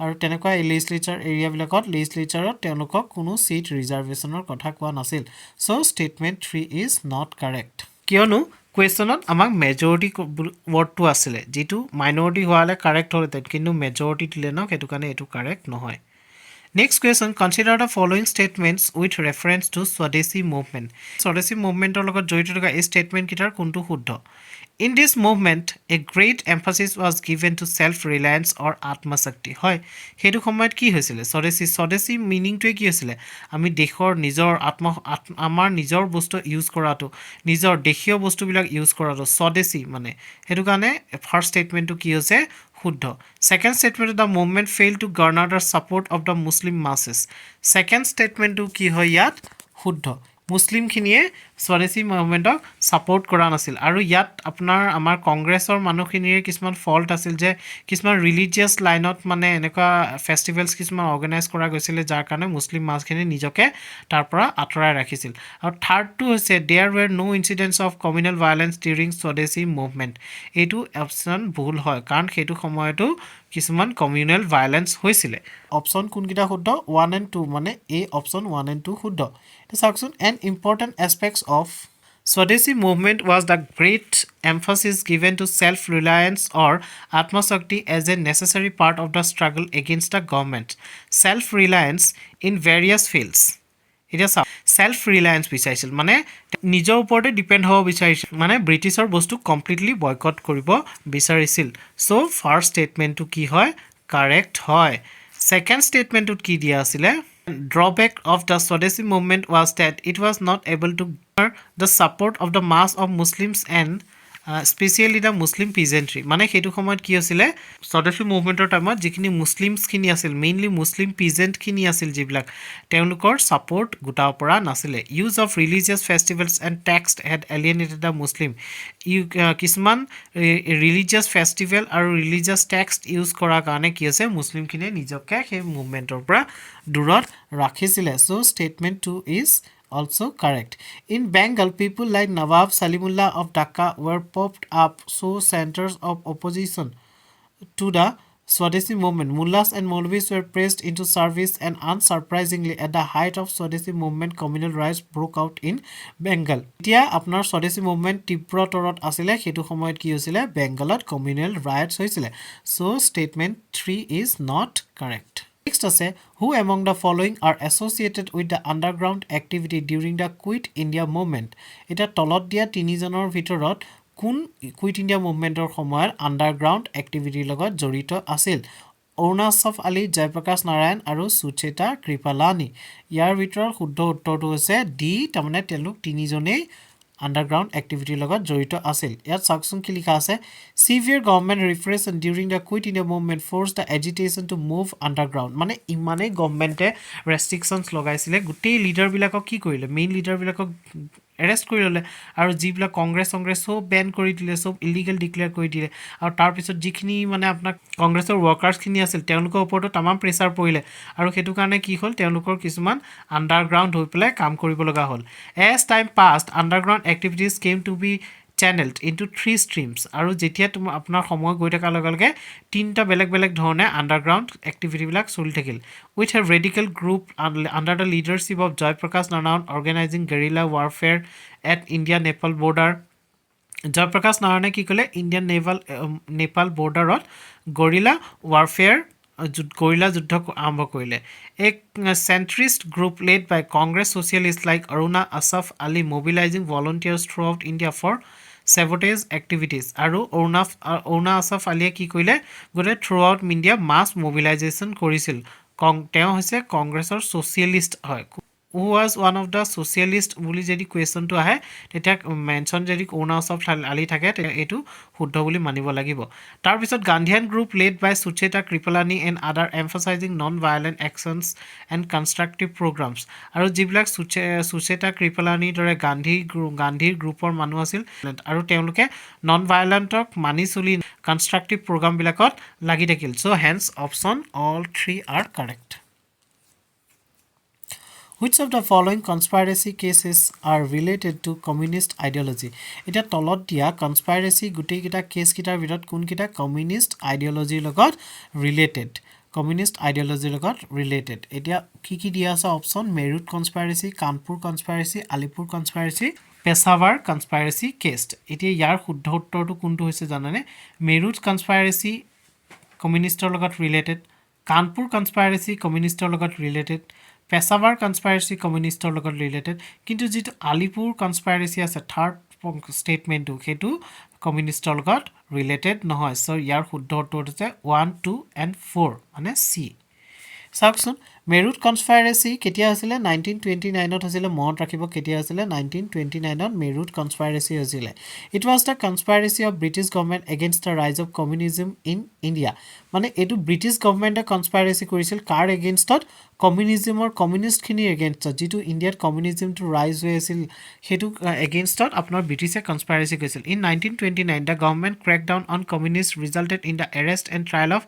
আৰু তেনেকুৱা legislature এৰিয়া বিলাকত legislatureত তেওঁলোকক কোনো seat reservationৰ কথা কোৱা নাছিল so statement 3 is not correct কিয়নো কুৱেশ্যনত আমাক মেজৰিটি ওয়াৰ্ডটো আছিল যেটো মাইনৰিটি হোৱালে কাৰেক্ট হ'লে কিন্তু মেজৰিটি দিলে ন সেইটো কাৰণে এটো কাৰেক্ট নহয় Next question, consider the following statements with reference to Swadeshi movement. Swadeshi movement লগত জড়িত থকা এই statement কিটাৰ কোনটো শুদ্ধ? In this movement, a great emphasis was given to self-reliance or Atma-Shakti. হয়, সেইটো সময়ত কি হৈছিলে? স্বদেশী মিনিংটোৱে কি হৈছিলে? আমি দেশৰ নিজৰ আমাৰ নিজৰ বস্তু ইউজ কৰাটো, নিজৰ দেশীয় বস্তুবিলাক ইউজ কৰাটো স্বদেশী মানে। সেইটো কাৰণে ফাৰ্ষ্ট ষ্টেটমেণ্টটো কি হৈছে? শুদ্ধ। Second statement, the movement fail to garner the support of the Muslim masses. Second ষ্টেটমেণ্টটো কি হয় ইয়াত? শুদ্ধ। মুছলিমখিনিয়ে স্বদেশী মুভমেণ্টক ছাপৰ্ট কৰা নাছিল। আৰু ইয়াত আপোনাৰ আমাৰ কংগ্ৰেছৰ মানুহখিনিৰে কিছুমান ফল্ট আছিল যে কিছুমান ৰিলিজিয়াছ লাইনত মানে এনেকুৱা ফেষ্টিভেলছ কিছুমান অৰ্গেনাইজ কৰা গৈছিলে যাৰ কাৰণে মুছলিম মাছখিনি নিজকে তাৰ পৰা আঁতৰাই ৰাখিছিল। আৰু থাৰ্ডটো হৈছে there were no' incidents of communal violence during Swadeshi movement. এইটো অপশ্যন ভুল হয় কাৰণ সেইটো সময়তো কিছুমান কমিউনেল ভায়লেঞ্চ হৈছিলে। অপশ্যন কোনকেইটা শুদ্ধ? 1 and 2 মানে এই অপশ্যন 1 and 2 শুদ্ধ। এতিয়া চাওকচোন, N important aspects of Swadeshi movement was the great emphasis given to self-reliance or Atma-Shakti as a necessary part of the struggle against the government. Self-reliance in various fields. এতিয়া চাওক, ছেল্ফ ৰিলায়েঞ্চ বিচাৰিছিল মানে নিজৰ ওপৰতে ডিপেণ্ড হ'ব বিচাৰিছিল, মানে ব্ৰিটিছৰ বস্তু কমপ্লিটলি বয়কট কৰিব বিচাৰিছিল। চ' ফাৰ্ষ্ট ষ্টেটমেণ্টটো কি হয়? কাৰেক্ট হয়। ছেকেণ্ড ষ্টেটমেণ্টটোত কি দিয়া আছিলে? Drawback of the Swadeshi movement was that it was not able to garner the support of the mass of Muslims and specially the Muslim peasantry. মানে সেইটো সময়ত কি হৈছিলে? স্বদেশী মুভমেণ্টৰ টাইমত যিখিনি মুছলিমছখিনি আছিল, মেইনলি মুছলিম পিজেণ্টখিনি আছিল যিবিলাক, তেওঁলোকৰ ছাপৰ্ট গোটাব পৰা নাছিলে। Use of religious festivals and text had alienated the Muslim. কিছুমান ৰিলিজিয়াছ ফেষ্টিভেল আৰু ৰিলিজিয়াছ টেক্সট ইউজ কৰাৰ কাৰণে কি হৈছে? মুছলিমখিনিয়ে নিজকে সেই মুভমেণ্টৰ পৰা দূৰত ৰাখিছিলে। So' statement 2 is also correct. In Bengal, people like Nawab Salimullah of Dhaka were popped up so centers of opposition to the Swadeshi movement. Mullahs and Maulvis were pressed into service, and unsurprisingly, at the height of Swadeshi movement, communal riots broke out in Bengal. এতিয়া আপোনাৰ স্বদেশী মুভমেণ্ট তীব্ৰ তৰত আছিলে, সেইটো সময়ত কি হৈছিলে? বেংগলত কমিউনেল ৰাইটছ হৈছিলে। So' statement 3 is not correct. Next আছে, who among the following are associated with the underground activity during the Quit India movement? এতিয়া তলত দিয়া তিনিজনৰ ভিতৰত কোন কুইট ইণ্ডিয়া মুভমেণ্টৰ সময়ত আণ্ডাৰগ্ৰাউণ্ড এক্টিভিটিৰ লগত জড়িত আছিল? অৰুণাচল আলী, জয়প্ৰকাশ নাৰায়ণ আৰু সুচেতা কৃপালানী। ইয়াৰ ভিতৰত শুদ্ধ উত্তৰটো হৈছে ডি, তাৰমানে তেওঁলোক তিনিজনেই আণ্ডাৰগ্ৰাউণ্ড এক্টিভিটিৰ লগত জড়িত আছিল। ইয়াত চাওকচোন কি লিখা আছে, severe government repression during the quit India movement forced the agitation to move underground. মানে ইমানেই গভৰ্ণমেণ্টে ৰেষ্ট্ৰিকশ্যনছ লগাইছিলে, গোটেই লিডাৰবিলাকক কি কৰিলে? মেইন লিডাৰবিলাকক এৰেষ্ট কৰি ল'লে, আৰু যিবিলাক কংগ্ৰেছ চব বেন কৰি দিলে, চব ইলিগেল ডিক্লেয়াৰ কৰি দিলে। আৰু তাৰপিছত যিখিনি মানে আপোনাক কংগ্ৰেছৰ ৱৰ্কাৰ্ছখিনি আছিল, তেওঁলোকৰ ওপৰতো তামাম প্ৰেছাৰ পৰিলে, আৰু সেইটো কাৰণে কি হ'ল? তেওঁলোকৰ কিছুমান আণ্ডাৰগ্ৰাউণ্ড হৈ পেলাই কাম কৰিব লগা হ'ল। As time passed, underground activities came to be channelled into 3 streams. আৰু যেতিয়া আপোনাৰ সময় গৈ থকাৰ লগে লগে তিনিটা বেলেগ বেলেগ ধৰণে আণ্ডাৰগ্ৰাউণ্ড এক্টিভিটিবিলাক চলি থাকিল। With a radical group under the leadership of Jayaprakash Narayan organising guerrilla warfare at India Nepal border. Jayaprakash নাৰায়ণে কি ক'লে? ইণ্ডিয়ান নেপাল বৰ্ডাৰত গৰিলা যুদ্ধ আৰম্ভ কৰিলে। এক centrist group led by Congress socialist like Aruna Asaf Ali mobilising volunteers throughout India for sabotage activities. আৰু অৰুণা আছফ আলীয়ে কি কৰিলে? গোটেই throughout India mass mobilisation কৰিছিল। তেওঁ হৈছে কংগ্ৰেছৰ ছ'চিয়েলিষ্ট হয়। Who was one of the socialist বুলি যদি কুৱেশ্যনটো আহে, তেতিয়া মেনশ্যন যদি অৰুণা আছফ আলী থাকে, তেতিয়া এইটো শুদ্ধ বুলি মানিব লাগিব। তাৰপিছত Gandhian group led by Sucheta Kripalani and other emphasising non violent actions and constructive programmes. আৰু যিবিলাক সুচেতা কৃপালানীৰ দৰে গান্ধীৰ গ্ৰুপৰ মানুহ আছিল, আৰু তেওঁলোকে নন ভায়লেণ্টক মানি চলি কনষ্ট্ৰাকটিভ প্ৰগ্ৰামবিলাকত লাগি থাকিল। So' hence option all 3 are correct. Which of the following conspiracy cases are related to communist ideology? এতিয়া তলত দিয়া কনস্পাইৰেচি গোটেইকেইটা কেছকেইটাৰ ভিতৰত কোনকেইটা কমিউনিষ্ট আইডিঅলজিৰ লগত ৰিলেটেড? কমিউনিষ্ট আইডিঅলজিৰ লগত ৰিলেটেড। এতিয়া কি দিয়া আছে অপশ্যন? মেৰুট কনস্পাইৰেচি, কানপুৰ কনস্পাইৰেচি, আলিপুৰ কনস্পাইৰেচি, পেছাৱাৰ কনস্পাইৰেচি কেষ্ট। এতিয়া ইয়াৰ শুদ্ধ উত্তৰটো কোনটো হৈছে জানেনে? মেৰুট কনস্পাইৰেচি কমিউনিষ্টৰ লগত ৰিলেটেড, কানপুৰ কনস্পাইৰেচি কমিউনিষ্টৰ লগত ৰিলেটেড পেছাৱাৰ কনস্পাইৰেচি কমিউনিষ্টৰ লগত ৰিলেটেড কিন্তু যেটো আলিপুৰ কনস্পাইৰেচি আছে থাৰ্ড ষ্টেটমেন্টটো হেতু কমিউনিষ্টৰ লগত ৰিলেটেড নহয় সো ইয়াৰ শুদ্ধ উত্তৰ হৈছে 1 2 and 4 মানে সি চাওকচোন মেৰুট কনস্পাইৰেচি কেতিয়া হৈছিলে 1929 ত হৈছিলে মনত ৰাখিব কেতিয়া হৈছিলে 1929 ত মেৰুট কনস্পাইৰেচি হৈছিলে it was the conspiracy of British government against the rise of communism in India মানে এটো ব্ৰিটিছ গভৰ্নমেন্টে কনস্পাইৰেচি কৰিছিল কাৰ এগেইনষ্টত কমিউনিজমৰ কমিউনিষ্টখিনি এগেইনষ্টত যেটো ইণ্ডিয়াত কমিউনিজমটো ৰাইজ হৈ আছিল হেতু এগেইনষ্টত আপোনাৰ ব্ৰিটিছে কনস্পাইৰেচি কৰিছিল in 1929 the government crack down on communist resulted in the arrest and trial of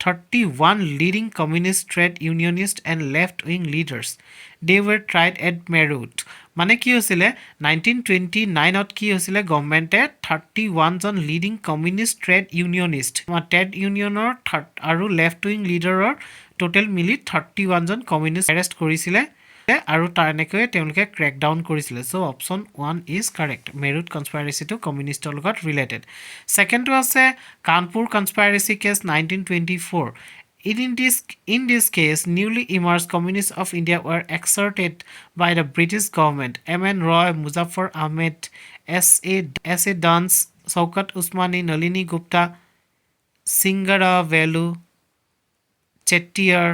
31 leading communist trade unionists and left-wing leaders. They were tried at Meerut. মানে কি হৈছিলে 1929 ত কি হৈছিলে গভৰ্নমেন্টে 31 জন leading communist trade unionist trade ইউনিয়নৰ আৰু লেফট উইং লিডাৰৰ টোটেল মিলি 31 জন কমিউনিষ্ট এৰেষ্ট কৰিছিলে আৰু তাৰনেকৈ তেওঁলোকে ক্ৰেক ডাউন কৰিছিলে so option 1 is correct Meerut conspiracy to কমিউনিষ্টৰ লগত ৰিলেটেড সেকেন্ডটো আছে Kanpur conspiracy case 1924 In this case, newly emerged communists of India were exerted by the British government. M.N. Roy, Muzaffar Ahmed, S.A. Duns, Shaukat Usmani, Nalini Gupta, Singara Velu, Chettiar,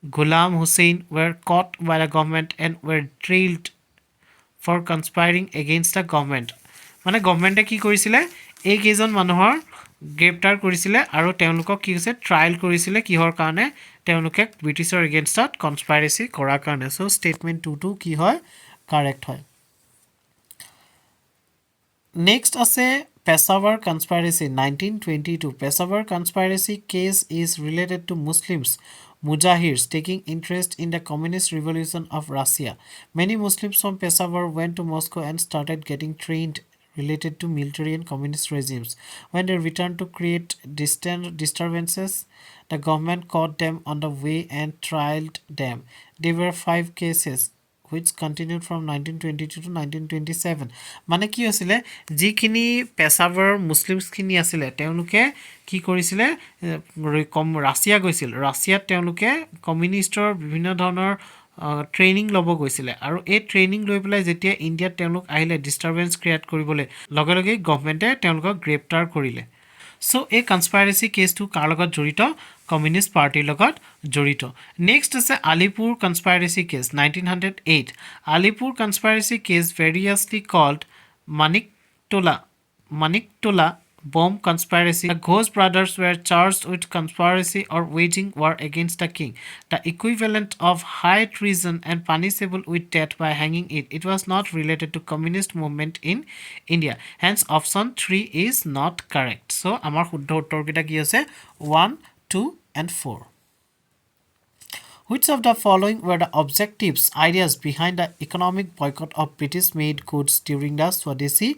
Ghulam Hussain were caught by the government and were trailed for conspiring against the government. মানে গভৰ্নমেন্টে কি কৰিছিলে এই কেইজন মানুহৰ গ্ৰেপ্তাৰ কৰিছিলে আৰু তেওঁলোকক কি হৈছে ট্ৰায়াল কৰিছিলে কিহৰ কাৰণে তেওঁলোকে ব্ৰিটিছৰ এগেইনষ্টত কনস্পাইৰেচি কৰাৰ কাৰণে সো ষ্টেটমেন্ট 2 কি হয় কাৰেক্ট হয় নেক্সট আছে Peshawar conspiracy 1922 Peshawar conspiracy case is related to Muslims Mujahirs taking interest in the communist revolution of Russia. Many Muslims from Peshawar went to Moscow and started getting trained related to military and communist regimes. When they returned to create disturbances, the government caught them on the way and trialed them. There were 5 cases which continued from 1922 to 1927. মানে কি হৈছিলে যিখিনি পেছাৱাৰ মুছলিমছ খিনি আছিল তেওঁলোকে কি কৰিছিলে ৰাছিয়া গৈছিল ৰাছিয়াত তেওঁলোকে কমিউনিষ্টৰ বিভিন্ন ধৰণৰ ট্ৰেইনিং ল'ব গৈছিলে আৰু এই ট্ৰেইনিং লৈ পেলাই যেতিয়া ইণ্ডিয়াত তেওঁলোক আহিলে ডিস্টাৰবেন্স ক্ৰিয়েট কৰিবলৈ লগে লগে গভৰ্নমেন্টে তেওঁলোকক গ্ৰেপ্তাৰ কৰিলে সো এই কনস্পাইৰেচি কেছটো কাৰ লগত জড়িত কমিউনিষ্ট পাৰ্টিৰ লগত জড়িত নেক্সট আছে Alipore conspiracy case 1908 Alipore conspiracy case variously called Maniktola bomb conspiracy. The Ghosh brothers were charged with conspiracy or waging war against the king, the equivalent of high treason and punishable with death by hanging it. It was not related to communist movement in India. Hence, option 3 is not correct. So, amar shuddho uttor kita ki ase 1, 2, and 4. Which of the following were the objectives, ideas behind the economic boycott of British-made goods during the Swadeshi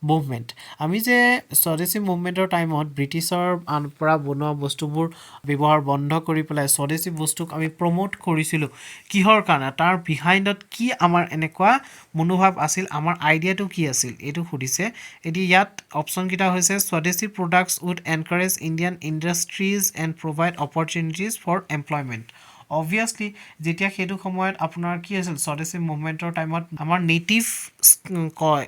movement? আমি যে স্বদেশী মুভমেন্টৰ টাইমত ব্ৰিটিছৰ পৰা বনোৱা বস্তুবোৰ ব্যৱহাৰ বন্ধ কৰি পেলাই স্বদেশী বস্তুক আমি প্ৰমোট কৰিছিলো কিহৰ কাৰণে তাৰ বিহাইণ্ডত কি আমাৰ এনেকুৱা মনোভাৱ আছিল আমাৰ আইডিয়াটো কি আছিল এটো খুদিছে এটি ইয়াত অপচন কিটা হৈছে Swadeshi products would encourage Indian industries and provide opportunities for employment obviously যেতিয়া হেতু সময়ত আপোনাৰ কি আছিল স্বদেশী মুভমেন্টৰ টাইমত আমাৰ নেটিভ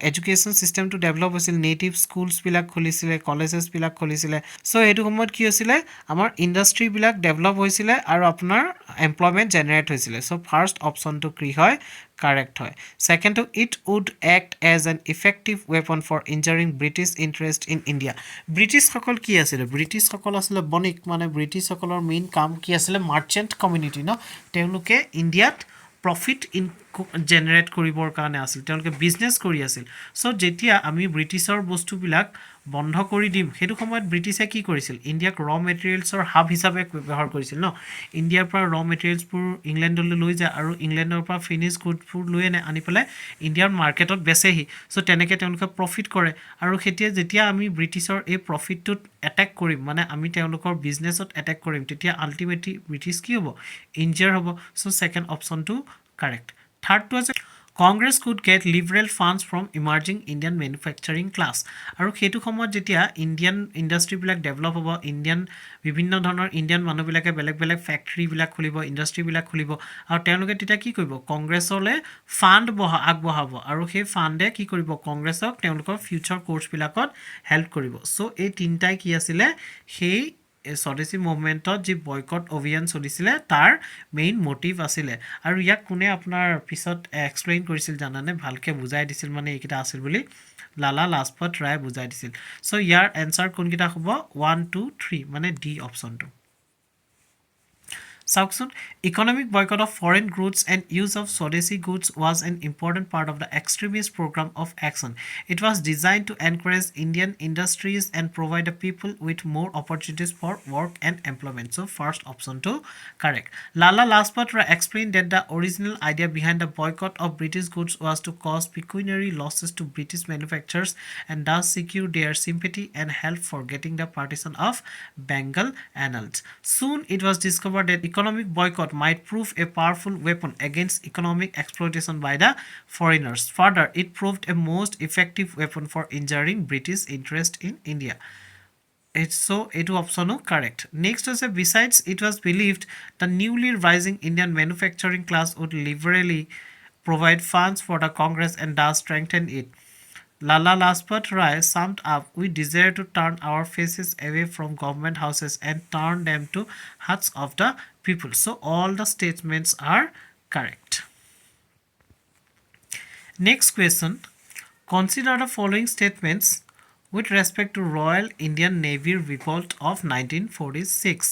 এডুকেশন সিস্টেমটো ডেভেলপ হৈছিল নেটিভ স্কুলস বিলাক খুলিছিলে কলেজেস বিলাক খুলিছিলে সো হেতু সময়ত কি হৈছিল আমাৰ ইন্ডাষ্ট্ৰি বিলাক ডেভেলপ হৈছিল আৰু আপোনাৰ এমপ্লয়মেন্ট জেনাৰেট হৈছিল সো ফাৰ্স্ট অপচনটো কি হয় correct hoy second to it would act as an effective weapon for injuring British interest in India British সকল কি আছিল British সকল আছিল বণিক মানে British সকলৰ মেইন কাম কি আছিল মাৰ্চেন্ট কমিউনিটি ন তেওঁলোকে ইন্ডিয়াত প্ৰফিট ইন জেনাৰেট কৰিবৰ কাৰণে আছিল তেওঁলোকে বিজনেস কৰি আছিল সো যেতিয়া আমি ব্ৰিটিছৰ বস্তুবিলাক বন্ধ কৰি দিম হেতু সময়ত ব্ৰিটিছে কি কৰিছিল ইণ্ডিয়াক ৰ মেটেৰিয়েলছৰ হাব হিচাপে ব্যৱহাৰ কৰিছিল ন ইণ্ডিয়াৰ পৰা ৰ মেটেৰিয়েলছবোৰ ইংলেণ্ডলৈ লৈ যায় আৰু ইংলেণ্ডৰ পৰা ফিনিশ গুডবোৰ লৈ আনি পেলাই ইণ্ডিয়াৰ মাৰ্কেটত বেচেহি সো তেনেকৈ তেওঁলোকে প্ৰফিট কৰে আৰু যেতিয়া আমি ব্ৰিটিছৰ এই প্ৰফিটটোত এটেক কৰিম মানে আমি তেওঁলোকৰ বিজনেছত এটেক কৰিম তেতিয়া আলটিমেটলি ব্ৰিটিছ কি হ'ব ইনজাৰ হ'ব সো সেকেন্ড অপচনটো কাৰেক্ট থাৰ্ড টু আছে Congress could get liberal funds from emerging Indian manufacturing class. আৰু সেইটো সময়ত যেতিয়া ইণ্ডিয়ান ইণ্ডাষ্ট্ৰীবিলাক ডেভেলপ হ'ব, বিভিন্ন ধৰণৰ ইণ্ডিয়ান মানুহবিলাকে বেলেগ বেলেগ ফেক্টৰীবিলাক খুলিব, ইণ্ডাষ্ট্ৰীবিলাক খুলিব, আৰু তেওঁলোকে তেতিয়া কি কৰিব, কংগ্ৰেছলৈ ফাণ্ড আগবঢ়াব, আৰু সেই ফাণ্ডে কি কৰিব, কংগ্ৰেছক তেওঁলোকৰ ফিউচাৰ কোৰ্চবিলাকত হেল্প কৰিব। চ' এই তিনিটাই কি আছিলে, সেই স্বদেশী মুভমেণ্টত যি বয়কট অভিযান চলিছিলে তাৰ মেইন মটিভ আছিলে। আৰু ইয়াক কোনে আপোনাৰ পিছত এক্সপ্লেইন কৰিছিল জানানে, ভালকৈ বুজাই দিছিল মানে এইকেইটা আছিল বুলি, লালা লাজপত ৰায়ে বুজাই দিছিল। চ' ইয়াৰ এনচাৰ কোনকেইটা হ'ব, 1, 2, 3 মানে ডি অপশ্যনটো। চাওকচোন, economic boycott of foreign goods and use of Swadeshi goods was an important part of the extremist program of action. It was designed to encourage Indian industries and provide the people with more opportunities for work and employment. So, first option to correct. Lala Lajpat Rai explained that the original idea behind the boycott of British goods was to cause pecuniary losses to British manufacturers and thus secure their sympathy and help for getting the partition of Bengal annulled. Soon, it was discovered that economic boycott might prove a powerful weapon against economic exploitation by the foreigners. Further, it proved a most effective weapon for injuring British interest in India. So, it option correct. Next was besides, it was believed the newly rising Indian manufacturing class would liberally provide funds for the Congress and thus strengthen it. Lala Lajpat Rai summed up, "We desire to turn our faces away from government houses and turn them to huts of the people." So all the statements are correct. Next question. Consider the following statements with respect to Royal Indian Navy revolt of 1946.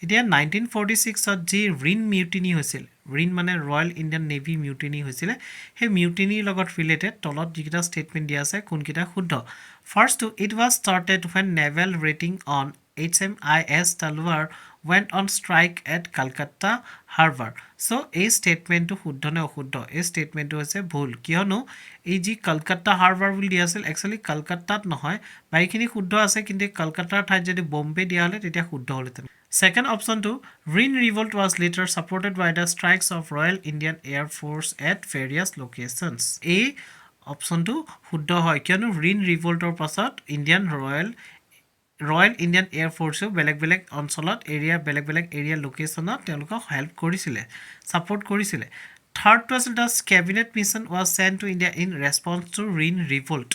এতিয়া 1946ত যি ৰিন মিউটিনি হৈছিল, ৰিন মানে ৰয়েল ইণ্ডিয়ান নেভি মিউটিনি হৈছিলে, সেই মিউটিনিৰ লগত ৰিলেটেড তলত যিকেইটা ষ্টেটমেণ্ট দিয়া আছে কোনকেইটা শুদ্ধ। ফাৰ্ষ্টটো, it was started when naval rating on HMIS Talwar went on strike at Calcutta Harbor. So, এই ষ্টেটমেণ্টটো শুদ্ধ নে অশুদ্ধ? এই ষ্টেটমেণ্টটো হৈছে ভুল, কিয়নো এই যি কলকাতা হাৰ্বাৰ বুলি দিয়া আছিল, একচুৱেলি কলকাতাত নহয়, বাকীখিনি শুদ্ধ আছে, কিন্তু কলকাতাৰ ঠাইত যদি বম্বে দিয়া হ'লে তেতিয়া শুদ্ধ হ'লহেঁতেন। Second option to Rin revolt was later supported by the strikes of Royal Indian Air Force at various locations. A option to শুদ্ধ হয়, কিয়নো ৰিন ৰিভল্টৰ পাছত ৰয়েল ইণ্ডিয়ান এয়াৰ ফ'ৰ্চেও বেলেগ বেলেগ অঞ্চলত বেলেগ বেলেগ এৰিয়া লোকেশ্যনত তেওঁলোকক হেল্প কৰিছিলে, ছাপৰ্ট কৰিছিলে। থাৰ্ডটো আছিল the cabinet mission was sent to India in response to RIN revolt.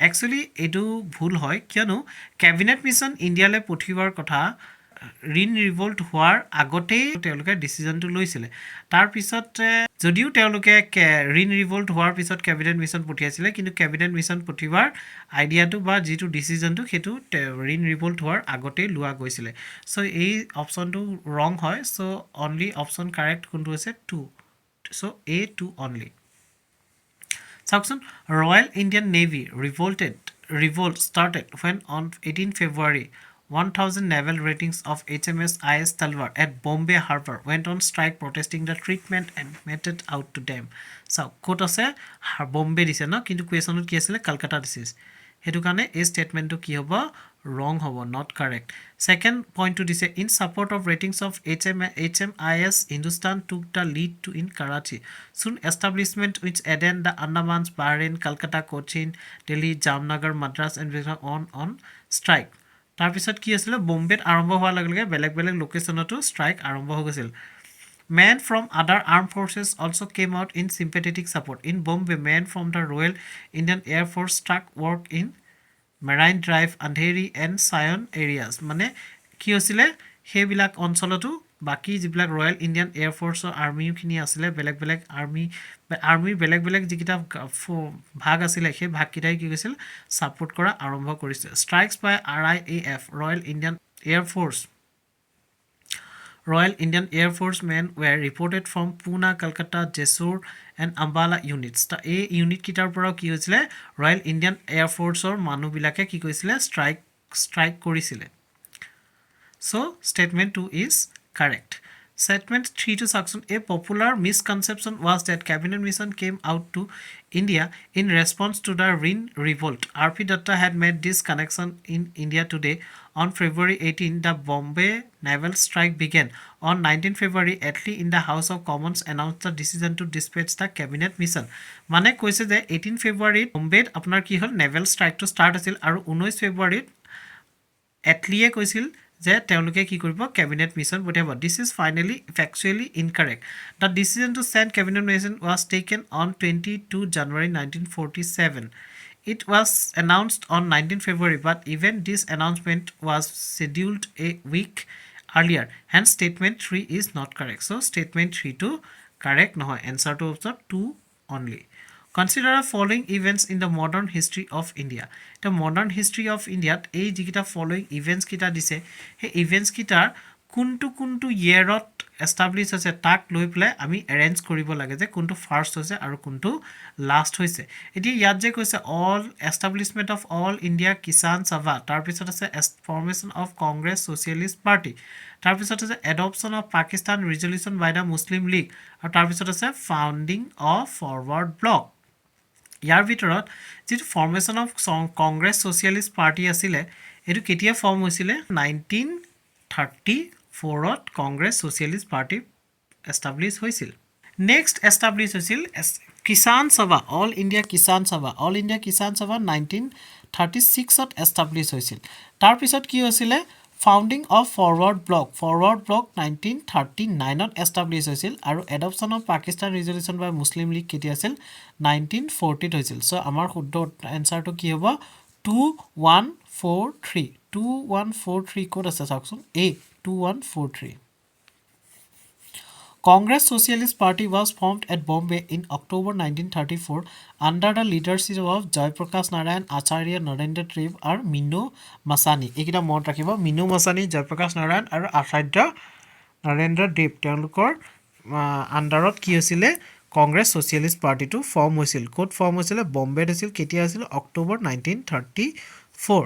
Actually এইটো ভুল হয়, কিয়নো কেবিনেট মিছন ইণ্ডিয়ালৈ পঠিওৱাৰ কথা ৰিন ৰিভল্ট হোৱাৰ আগতেই তেওঁলোকে ডিচিজনটো লৈছিলে। তাৰপিছত যদিও তেওঁলোকে ৰিন ৰিভল্ট হোৱাৰ পিছত কেবিনেট মিছন পঠিয়াইছিলে, কিন্তু কেবিনেট মিছন পঠিওৱাৰ আইডিয়াটো বা যিটো ডিচিজনটো সেইটো ৰিন ৰিভল্ট হোৱাৰ আগতেই লোৱা গৈছিলে। চ' এই অপশ্যনটো ৰং হয়। চ' অনলি অপশ্যন কাৰেক্ট কোনটো হৈছে 2। চ' A2 অনলি। চাওকচোন, royal Indian navy revolt started when on 18 February 1,000 naval ratings of HMS IS Talwar at Bombay Harbor went on strike protesting the treatment and meted out to them. So, ক'ত আছে বম্বে দিছে ন, কিন্তু কুৱেশ্যনত কি আছিলে কলকাতা দিছে, সেইটো কাৰণে এই ষ্টেটমেণ্টটো কি হ'ব, ৰং হ'ব, নট কাৰেক্ট। ছেকেণ্ড পইণ্টটো দিছে, in support of ratings of HMIS Hindustan took the lead to in Karachi. Soon establishment which added the Andamans, Bahrain, Calcutta, Cochin, Delhi, Jamnagar, Madras and on strike. তাৰপিছত কি আছিলে, বম্বেত আৰম্ভ হোৱাৰ লগে লগে বেলেগ বেলেগ লোকেশ্যনতো ষ্ট্ৰাইক আৰম্ভ হৈ গৈছিল। Men from other armed forces also came out in sympathetic support. In Bombay, men from the Royal Indian Air Force struck work in Marine Drive, Andheri and Sion areas. মানে কি হৈছিলে, সেইবিলাক অঞ্চলতো বাকী যিবিলাক ৰয়েল ইণ্ডিয়ান এয়াৰ ফ'ৰ্চৰ আৰ্মিখিনি আছিলে, বেলেগ বেলেগ আৰ্মিৰ বেলেগ বেলেগ যিকেইটা ভাগ আছিলে, সেই ভাগকেইটাই কি কৈছিল, ছাপোৰ্ট কৰা আৰম্ভ কৰিছিল। ষ্ট্ৰাইকছ বাই RIAF Royal Indian Air Force men were reported from Pune, Calcutta, Jessore and Ambala units. এই ইউনিটকেইটাৰ পৰাও কি হৈছিলে, ৰয়েল ইণ্ডিয়ান এয়াৰ ফ'ৰ্চৰ মানুহবিলাকে কি কৰিছিলে, ষ্ট্ৰাইক কৰিছিলে। So' statement 2 is correct. Statement 3 to section A popular misconception was that cabinet mission came out to India in response to the Rin revolt. R.P. Datta had made this connection in India today. On February 18, the Bombay naval strike began. On 19 February, Attlee in the House of Commons announced the decision to dispatch the cabinet mission. মানে কৈছে যে 18 February বম্বেত আপোনাৰ কি হ'ল নেভেল ষ্ট্ৰাইকটো ষ্টাৰ্ট আছিল আৰু 19 February এটলিয়ে কৈছিল যে তেওঁলোকে কি কৰিব ক্যাবিনেট মিশন পঠিয়াব this is finally factually incorrect the decision to send cabinet mission was taken on 22 January 1947 it was announced on 19 February but even this announcement was scheduled a week earlier hence statement 3 is not correct so statement 3 to correct নহয় answer to option 2 only. Consider the following events in the modern history of India. The modern history of India এই যিকিটা following events কিটা দিছে সেই events কিটাৰ কোনটো yearত establish হৈছে তাক লৈ পেলাই আমি arrange কৰিব লাগে যে কোনটো first হৈছে আৰু কোনটো last হৈছে এটি ইয়াত যে কৈছে all establishment of all India Kisan Sabha তাৰ পিছত আছে formation of Congress Socialist Party তাৰ পিছত আছে adoption of Pakistan resolution by the Muslim League আৰু তাৰ পিছত আছে founding of forward bloc ইয়াৰ ভিতৰত যেটো ফৰ্মেশন অফ কংগ্ৰেছ সোশিয়ালিষ্ট পাৰ্টি আছিল এটো কেতিয়া ফৰ্ম হৈছিল 1934 ত কংগ্ৰেছ সোশিয়ালিষ্ট পাৰ্টি এস্টাবলিশ হৈছিল নেক্সট এস্টাবলিশ হৈছিল কিষাণ সভা অল ইণ্ডিয়া কিষাণ সভা 1936 ত এস্টাবলিশ হৈছিল তাৰ পিছত কি হৈছিল Founding of Forward Bloc 1939 ত এস্টাবলিশ হৈছিল আৰু adoption of Pakistan resolution by Muslim League কেতিয়া আছিল 1940 ত হৈছিল সো আমাৰ শুদ্ধ আনসাৰটো কি হ'ব 2143 কোড আছে চাওকচোন A 2143 Congress Socialist Party was formed at Bombay in October 1934 under the leadership of Jayaprakash Narayan, Acharya Narendra Dev and Minu Masani. Ekita mon rakhibo Minu Masani, Jayaprakash Narayan and Acharya Narendra Dev. তেওঁলোকৰ আন্ডাৰত কি হৈছিল Congress Socialist Party to form হৈছিল কোড ফৰ্ম হৈছিল বম্বেত হৈছিল কেতিয়া হৈছিল অক্টোবৰ 1934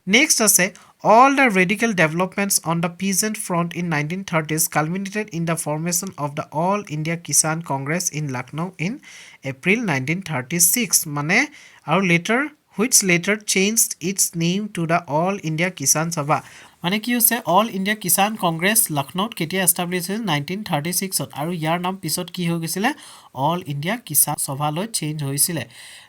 Next আছে all the radical developments on the peasant front in 1930s culminated in the formation of the All India Kisan Congress in Lucknow in April 1936 মানে আৰু which later changed its name to the All India Kisan Sabha মানে কি হৈছে All India Kisan Congress Lucknow কেতিয়া এস্টাবলিশ হৈছিল 1936 ত আৰু ইয়াৰ নাম পিছত কি হৈ গৈছিল All India Kisan Sabha লৈ চেঞ্জ হৈছিল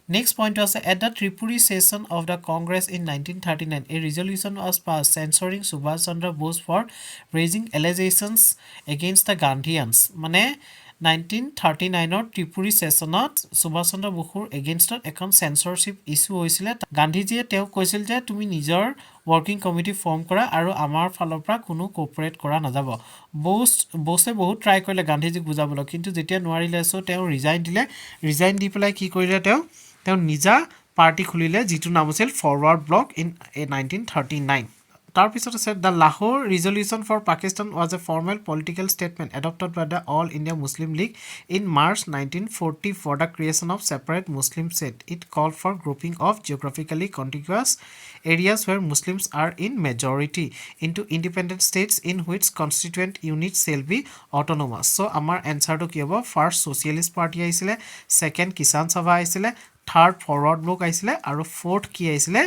Next point was at the Tripuri session of the Congress in 1939, a resolution was passed censoring Subhash Chandra Bose for raising allegations against the Gandhians. Mane 1939 or Tripuri session Subhash Chandra Bose against এখন censorship issue হৈছিল গান্ধীজিয়ে তেওঁ কৈছিল যে তুমি নিজৰ working committee form কৰা আৰু আমাৰ ফালৰ পৰা কোনো কোঅপাৰেট কৰা নাযাব বসে বহুত ট্ৰাই কৰিলে গান্ধীজিক বুজাবলৈ কিন্তু যেতিয়া নোৱাৰিলে সো তেওঁ ৰিজাইন দি পেলাই কি কৰিলে তেওঁ নিজা পাৰ্টি খুলিলে যিটো নাম আছিল ফৰৱাৰ্ড ব্লক ইন 1939 তাৰ পিছত আছে the Lahore resolution for Pakistan was a formal political statement adopted by the All India Muslim League in March 1940 for the creation of separate Muslim state it called for grouping of geographically contiguous areas where Muslims are in majority into independent states in which constituent units shall be autonomous so আমাৰ answerটো কি হ'ব first socialist party আইছিলে second kisan sabha আইছিলে third forward bloc আইছিলে আৰু fourth কি আইছিলে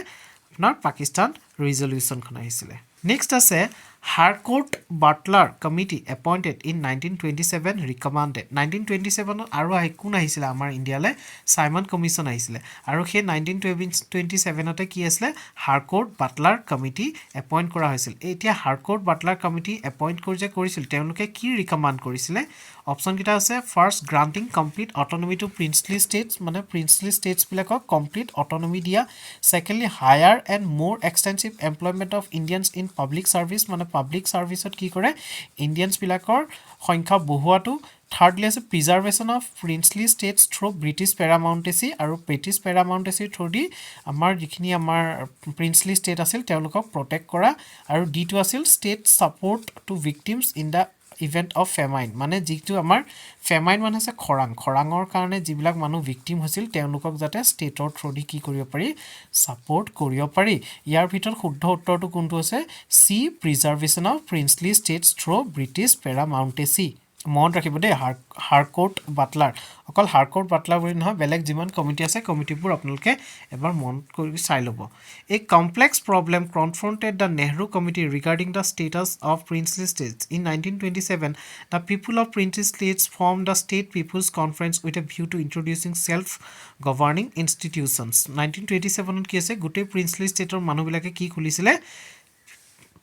আপোনাৰ পাকিস্তান ৰিজলিউশন খন আহিছিলে নেক্সট আছে Harcourt Butler Committee appointed in 1927 recommended 1927 আৰু কোন আহিছিল আমাৰ ইন্ডিয়ালে সাইমন কমিশন আহিছিল আৰু সেই 1927 তে কি আছিল Harcourt Butler Committee appoint কৰা হৈছিল এতিয়া Harcourt Butler Committee appoint কৰিছিল তেওঁলোকে কি ৰিকমেন্ড কৰিছিল অপচন কিটা আছে first granting complete autonomy to princely states মানে প্ৰিন্সলি ষ্টেটস বিলাকক কমপ্লিট অটোনমি দিয়া secondly higher and more extensive employment of Indians in public service মানে পাব্লিক সাৰ্ভিসত কি কৰে ইণ্ডিয়ানছ বিলাকৰ সংখ্যা বহুৱাটো থাৰ্ডলি আছে preservation of princely states through British paramountcy আৰু ব্ৰিটিছ পেৰামাউণ্টেচি থ্ৰু দি আমাৰ যিখিনি আমাৰ প্ৰিন্সলি ষ্টেট আছিল তেওঁলোকক প্ৰটেক্ট কৰা আৰু ডিটো আছিল state support to victims in the event of famine মানে যিটো আমাৰ ফেমাইন মানে আছে খৰাঙৰ কাৰণে যিবিলাক মানুহ ভিক্টিম হৈছিল তেওঁলোকক যাতে ষ্টেটৰ থ্ৰুদি কি কৰিব পাৰি ছাপোৰ্ট কৰিব পাৰি ইয়াৰ ভিতৰত শুদ্ধ উত্তৰটো কোনটো আছে C preservation of princely states through British paramountcy মনত ৰাখিব দেই হাৰকোৰ্ট বাটলাৰ অকল হাৰকোৰ্ট বাটলাৰ বুলি নহয় বেলেগ যিমান কমিটি আছে কমিটিবোৰ আপোনালোকে এবাৰ মন কৰি চাই ল'ব এই complex problem confronted the Nehru committee regarding the status of princely states in 1927 the people of princely states form the state people's conference with a view to introducing self governing institutions 1927 কি আছে গোটেই প্ৰিন্সলি ষ্টেটৰ মানুহবিলাকে কি খুলিছিলে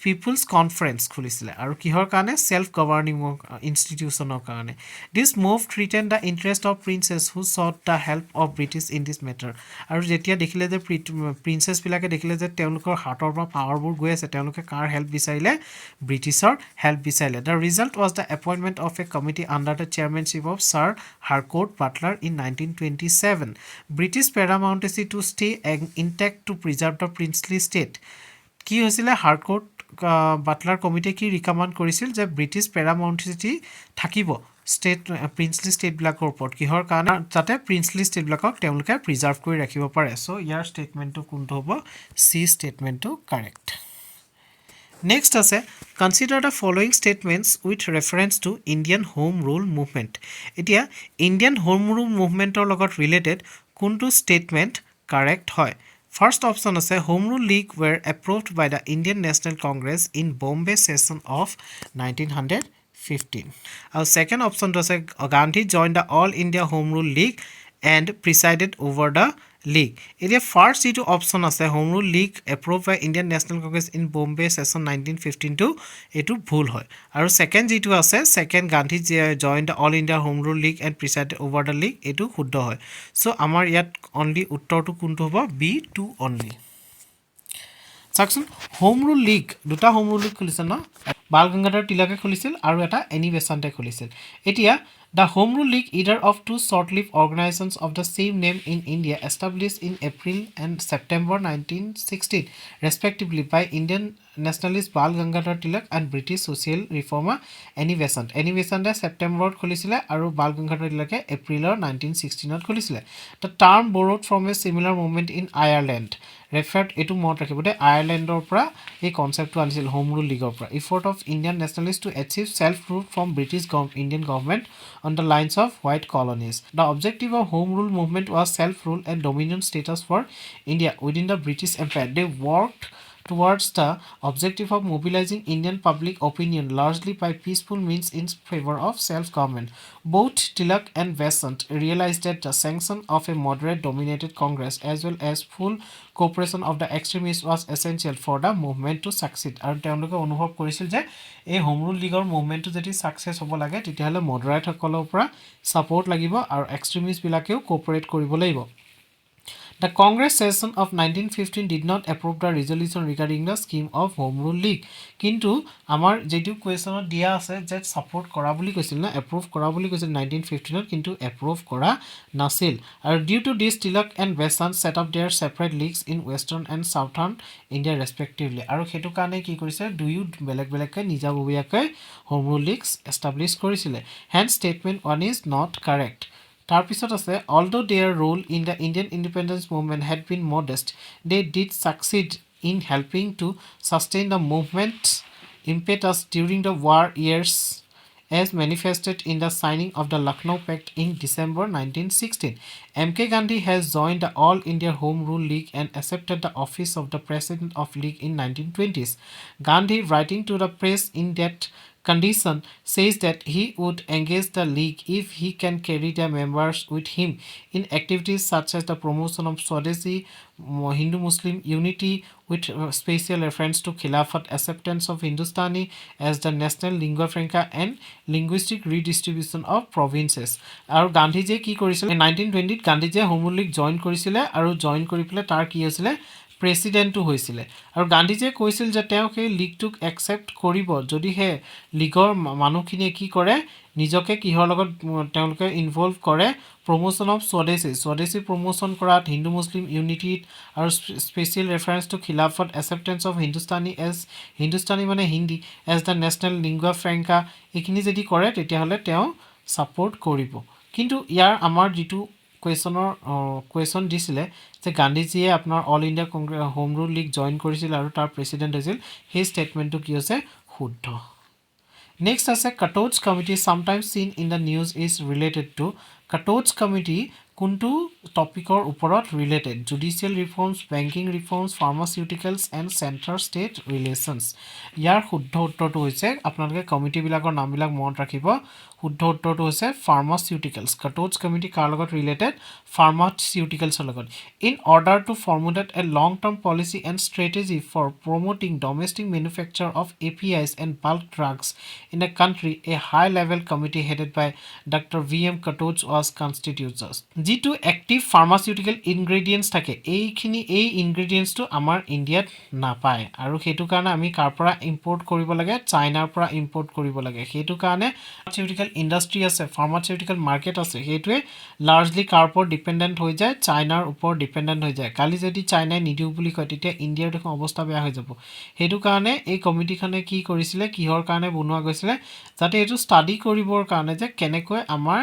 পিপুলছ কনফাৰেন্স খুলিছিলে আৰু কিহৰ কাৰণে চেল্ফ গভাৰ্ণিং ইনষ্টিটিউশ্যনৰ কাৰণে this move threaten the interest of princes who sought the help of British in this matter আৰু যেতিয়া দেখিলে যে প্ৰিন্সেছবিলাকে দেখিলে যে তেওঁলোকৰ হাতৰ পৰা পাৱাৰবোৰ গৈ আছে তেওঁলোকে কাৰ হেল্প বিচাৰিলে ব্ৰিটিছৰ হেল্প বিচাৰিলে the result was the appointment of a committee under the chairmanship of Sir Harcourt Butler in 1927 British paramountcy to stay intact to preserve the princely state কি হৈছিলে হাৰকোৰ্ট বাটলাৰ কমিটিয়ে কি ৰিকমেণ্ড কৰিছিল যে ব্ৰিটিছ পেৰামাউণ্টেচি থাকিব ষ্টেট প্ৰিন্সলি ষ্টেটবিলাকৰ ওপৰত কিহৰ কাৰণে যাতে প্ৰিন্সলি ষ্টেটবিলাকক তেওঁলোকে প্ৰিজাৰ্ভ কৰি ৰাখিব পাৰে চ' ইয়াৰ ষ্টেটমেণ্টটো কোনটো হ'ব চি ষ্টেটমেণ্টটো কাৰেক্ট নেক্সট আছে consider the following statements with reference two Indian home rule movement এতিয়া ইণ্ডিয়ান হোম ৰুল মুভমেণ্টৰ লগত ৰিলেটেড কোনটো ষ্টেটমেণ্ট কাৰেক্ট হয় First option আছে Home Rule League were approved by the Indian National Congress in Bombay session of 1915. Our second option আছে Gandhi joined the All India Home Rule League and presided over the league. এতিয়া ফাৰ্ষ্ট যিটো অপশ্যন আছে home rule league approve by Indian national Congress in Bombay session 1915টো এইটো ভুল হয় আৰু ছেকেণ্ড যিটো আছে second Gandhi join the all India home rule league and preside over the league এইটো শুদ্ধ হয় চ' আমাৰ ইয়াত অনলি উত্তৰটো কোনটো হ'ব বি টু অনলি চাওকচোন হোম ৰুল লীগ দুটা হোম ৰুল লীগ খুলিছে ন বাল গংগাধৰ তিলকে খুলিছিল আৰু এটা এনি বেচাণ্টে খুলিছিল এতিয়া The Home Rule League, either of two short-lived organizations of the same name in India, established in April and September 1916, respectively, by Indian nationalist Bal Gangadhar Tilak and British social reformer Annie Besant. Annie Besant September খুলিছিলে আৰু Bal Gangadhar Tilake April 1916 খুলিছিলে. The term borrowed from a similar movement in Ireland. Referred এইটো মনত ৰাখিব দেই আয়াৰলেণ্ডৰ পৰা এই কনচেপ্টটো আনিছিল হোম ৰুল লীগৰ পৰা effort of Indian nationalist to achieve self rule from British Indian government on the lines of white colonies. The objective of Home Rule movement was self-rule and dominion status for India within the British Empire. They worked towards the objective of mobilizing Indian public opinion largely by peaceful means in favor of self-government. Both Tilak and Besant realized that the sanction of a moderate dominated Congress as well as full cooperation of the extremists was essential for the movement to succeed. আৰু তেওঁলোকে অনুভৱ কৰিছিল যে এই হোম ৰুল লীগৰ মুভমেণ্টটো যদি ছাকচেছ হ'ব লাগে তেতিয়াহ'লে মডাৰেটসকলৰ পৰা ছাপোৰ্ট লাগিব আৰু এক্সট্ৰিমিষ্টবিলাকেও কোঅপাৰেট কৰিব লাগিব The Congress session of 1915 did not approve the resolution regarding the scheme of Home Rule League. কিন্তু আমাৰ যেটো কুৱেশ্যনত দিয়া আছে যে সাপোৰ্ট কৰা বুলি কৈছিল না এপ্ৰুভ কৰা বুলি কৈছিল 1915ত কিন্তু এপ্ৰুভ কৰা নাছিল আৰু due to this Tilak and Besant set up their separate leagues in western and southern India respectively আৰু হেতু কাৰণে কি কৰিছে দুয়ো বেলেগ বেলেগকৈ নিজাববীয়াকৈ Home Rule Leagues establish কৰিছিলে hence statement 1 is not correct তাৰপিছত আছে although their role in the Indian independence movement had been modest they did succeed in helping to sustain the movement's impetus during the war years as manifested in the signing of the Lucknow Pact in December 1916 MK Gandhi has joined the All India Home Rule League and accepted the office of the president of league in 1920s Gandhi writing to the press in that condition says that he would engage the league if he can carry the members with him in activities such as the promotion of Swadeshi Hindu-Muslim unity with special reference to Khilafat acceptance of Hindustani as the national lingua franca and linguistic redistribution of provinces. আৰু গান্ধীজীয়ে কি কৰিছিল 1920 ত গান্ধীজীয়ে হোম ৰুল লীগ জইন কৰিছিলে আৰু জইন কৰি পেলাই তাৰ কি হৈছিলে প্ৰেছিডেণ্টটো হৈছিলে আৰু গান্ধীজীয়ে কৈছিল যে তেওঁ সেই লীগটোক একচেপ্ট কৰিব যদিহে লীগৰ মানুহখিনিয়ে কি কৰে নিজকে কিহৰ লগত তেওঁলোকে ইনভলভ কৰে প্ৰমোশ্যন অফ স্বদেশী প্ৰমোশ্যন কৰাত হিন্দু মুছলিম ইউনিটিত আৰু স্পেচিয়েল ৰেফাৰেঞ্চ টু খিলাফত এক্সেপ্টেঞ্চ অফ হিন্দুস্তানী মানে Hindi as the national lingua franca এইখিনি যদি কৰে তেতিয়াহ'লে তেওঁ ছাপৰ্ট কৰিব কিন্তু ইয়াৰ আমাৰ যিটো কুৱেশ্যন দিছিলে যে গান্ধীজীয়ে আপোনাৰ all India home rule league join কৰিছিল আৰু তাৰ প্ৰেছিডেণ্ট হৈছিল সেই ষ্টেটমেণ্টটো কি হৈছে শুদ্ধ নেক্সট আছে কাটৌজ committee sometimes seen in the news is related to Katoch committee কোনটো টপিকৰ ওপৰত related judicial reforms banking reforms pharmaceuticals and centre state relations ইয়াৰ শুদ্ধ উত্তৰটো হৈছে আপোনালোকে কমিটিবিলাকৰ নামবিলাক মনত ৰাখিব শুদ্ধ উত্তৰটো হৈছে ফাৰ্মাচিউটিকেলছ কাটৌজ কমিটি কাৰ লগত ৰিলেটেড ফাৰ্মাচিউটিকেলছৰ লগত in order to formulate a long term policy and strategy for promoting domestic manufacture of APIs and bulk drugs in a country a high level committee headed by doctor VM Katouch was constituted যিটো এক্টিভ ফাৰ্মাচিউটিকেল ইনগ্ৰেডিয়েণ্টছ থাকে এই ইনগ্ৰেডিয়েণ্টছটো আমাৰ ইণ্ডিয়াত নাপায় আৰু সেইটো কাৰণে আমি কাৰ পৰা ইম্পৰ্ট কৰিব লাগে চাইনাৰ পৰা ইম্পৰ্ট কৰিব লাগে সেইটো কাৰণে ফাৰ্মাচিউটিকেল ইণ্ডাষ্ট্ৰি আছে ফাৰ্মাচিউটিকেল মাৰ্কেট আছে সেইটোৱে লাৰ্জলি কাৰ ওপৰত ডিপেণ্ডেণ্ট হৈ যায় চাইনাৰ ওপৰত ডিপেণ্ডেণ্ট হৈ যায় কালি যদি চাইনাই নিদিওঁ বুলি কয় তেতিয়া ইণ্ডিয়াৰ দেখোন অৱস্থা বেয়া হৈ যাব সেইটো কাৰণে এই কমিটিখনে কি কৰিছিলে কিহৰ কাৰণে বনোৱা গৈছিলে যাতে এইটো ষ্টাডি কৰিবৰ কাৰণে যে কেনেকৈ আমাৰ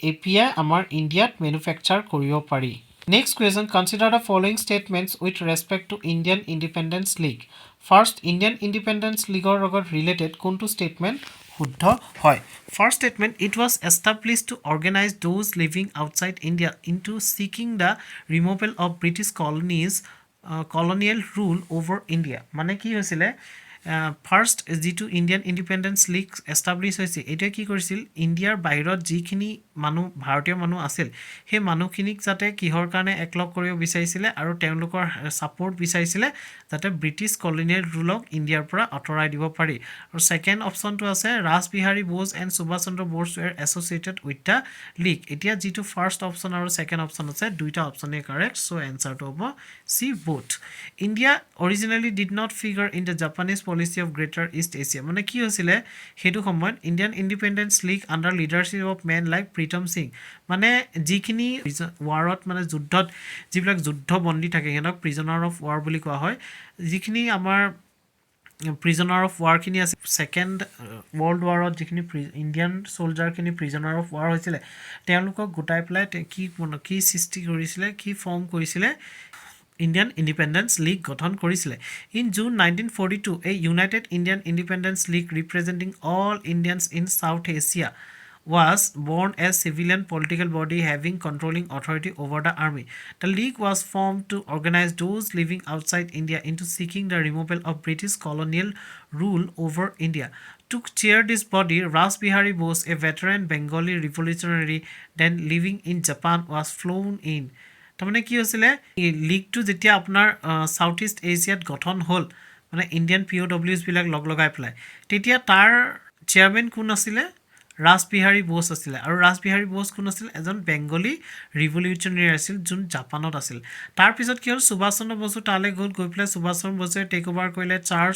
API আমাৰ ইণ্ডিয়াত মেনুফেকচাৰ কৰিব পাৰি next question consider the following statements with respect to Indian Independence League first Indian Independence লীগৰ লগত ৰিলেটেড কোনটো ষ্টেটমেণ্ট শুদ্ধ হয় first statement it was establish to organise those living outside India into seeking the removal of British colonial rule over India মানে কি হৈছিলে ফাৰ্ষ্ট যিটো ইণ্ডিয়ান ইণ্ডিপেণ্ডেন্স লীগ এষ্টাব্লিছ হৈছে এইটোৱে কি কৰিছিল ইণ্ডিয়াৰ বাহিৰত যিখিনি মানুহ ভাৰতীয় মানুহ আছিল সেই মানুহখিনিক যাতে কিহৰ কাৰণে একলগ কৰিব বিচাৰিছিলে আৰু তেওঁলোকৰ ছাপৰ্ট বিচাৰিছিলে যাতে ব্ৰিটিছ কলনিয়েল ৰুলক ইণ্ডিয়াৰ পৰা আঁতৰাই দিব পাৰি আৰু ছেকেণ্ড অপশ্যনটো আছে Rash Behari Bose and Subhas Chandra Bose were associated with the league এতিয়া যিটো ফাৰ্ষ্ট অপশ্যন আৰু ছেকেণ্ড অপশ্যন আছে দুইটা অপশ্যনেই কাৰেক্ট চ' এনচাৰটো হ'ব C both India originally did not figure in the Japanese policy of greater east Asia মানে কি হৈছিলে সেইটো সময়ত Indian Independence League under leadership of men like Pritam Singh মানে যিখিনি ৱাৰত মানে যুদ্ধত যিবিলাক যুদ্ধবন্দী থাকে সিহঁতক প্ৰিজনাৰ অফ ৱাৰ বুলি কোৱা হয় যিখিনি আমাৰ প্ৰিজনাৰ অফ ৱাৰখিনি আছে ছেকেণ্ড ৱৰ্ল্ড ৱাৰত যিখিনি ইণ্ডিয়ান ছ'লজাৰখিনি প্ৰিজনাৰ অফ ৱাৰ হৈছিলে তেওঁলোকক গোটাই পেলাই কি সৃষ্টি কৰিছিলে কি ফৰ্ম কৰিছিলে ইণ্ডিয়ান ইণ্ডিপেণ্ডেন্স লীগ গঠন কৰিছিলে in June 1942 A United Indian Independence league ৰিপ্ৰেজেণ্টিং all Indians in South Asia was born as civilian political body having controlling authority over the army. The league was formed to organize those living outside India into seeking the removal of British colonial rule over India. To chair this body, Ras Bihari Bose, a veteran Bengali revolutionary then living in Japan, was flown in. তাৰমানে কি হৈছিলে লীগটো যেতিয়া আপোনাৰ সাউথ ইষ্ট এছিয়াত গঠন হ'ল মানে ইণ্ডিয়ান POWs বিলাক লগাই পেলাই তেতিয়া তাৰ চেয়াৰমেন কোন আছিলে ৰাজবিহাৰী বোছ আছিলে আৰু ৰাজবিহাৰী বোছ কোন আছিল এজন বেংগলী ৰিভলিউচনাৰী আছিল যোন জাপানত আছিল তাৰপিছত কি হ'ল সুভাষ চন্দ্ৰ বসু তালৈ গৈ পেলাই সুভাষ চন্দ্ৰ বসুৱে টেক অভাৰ কৰিলে চাৰ্জ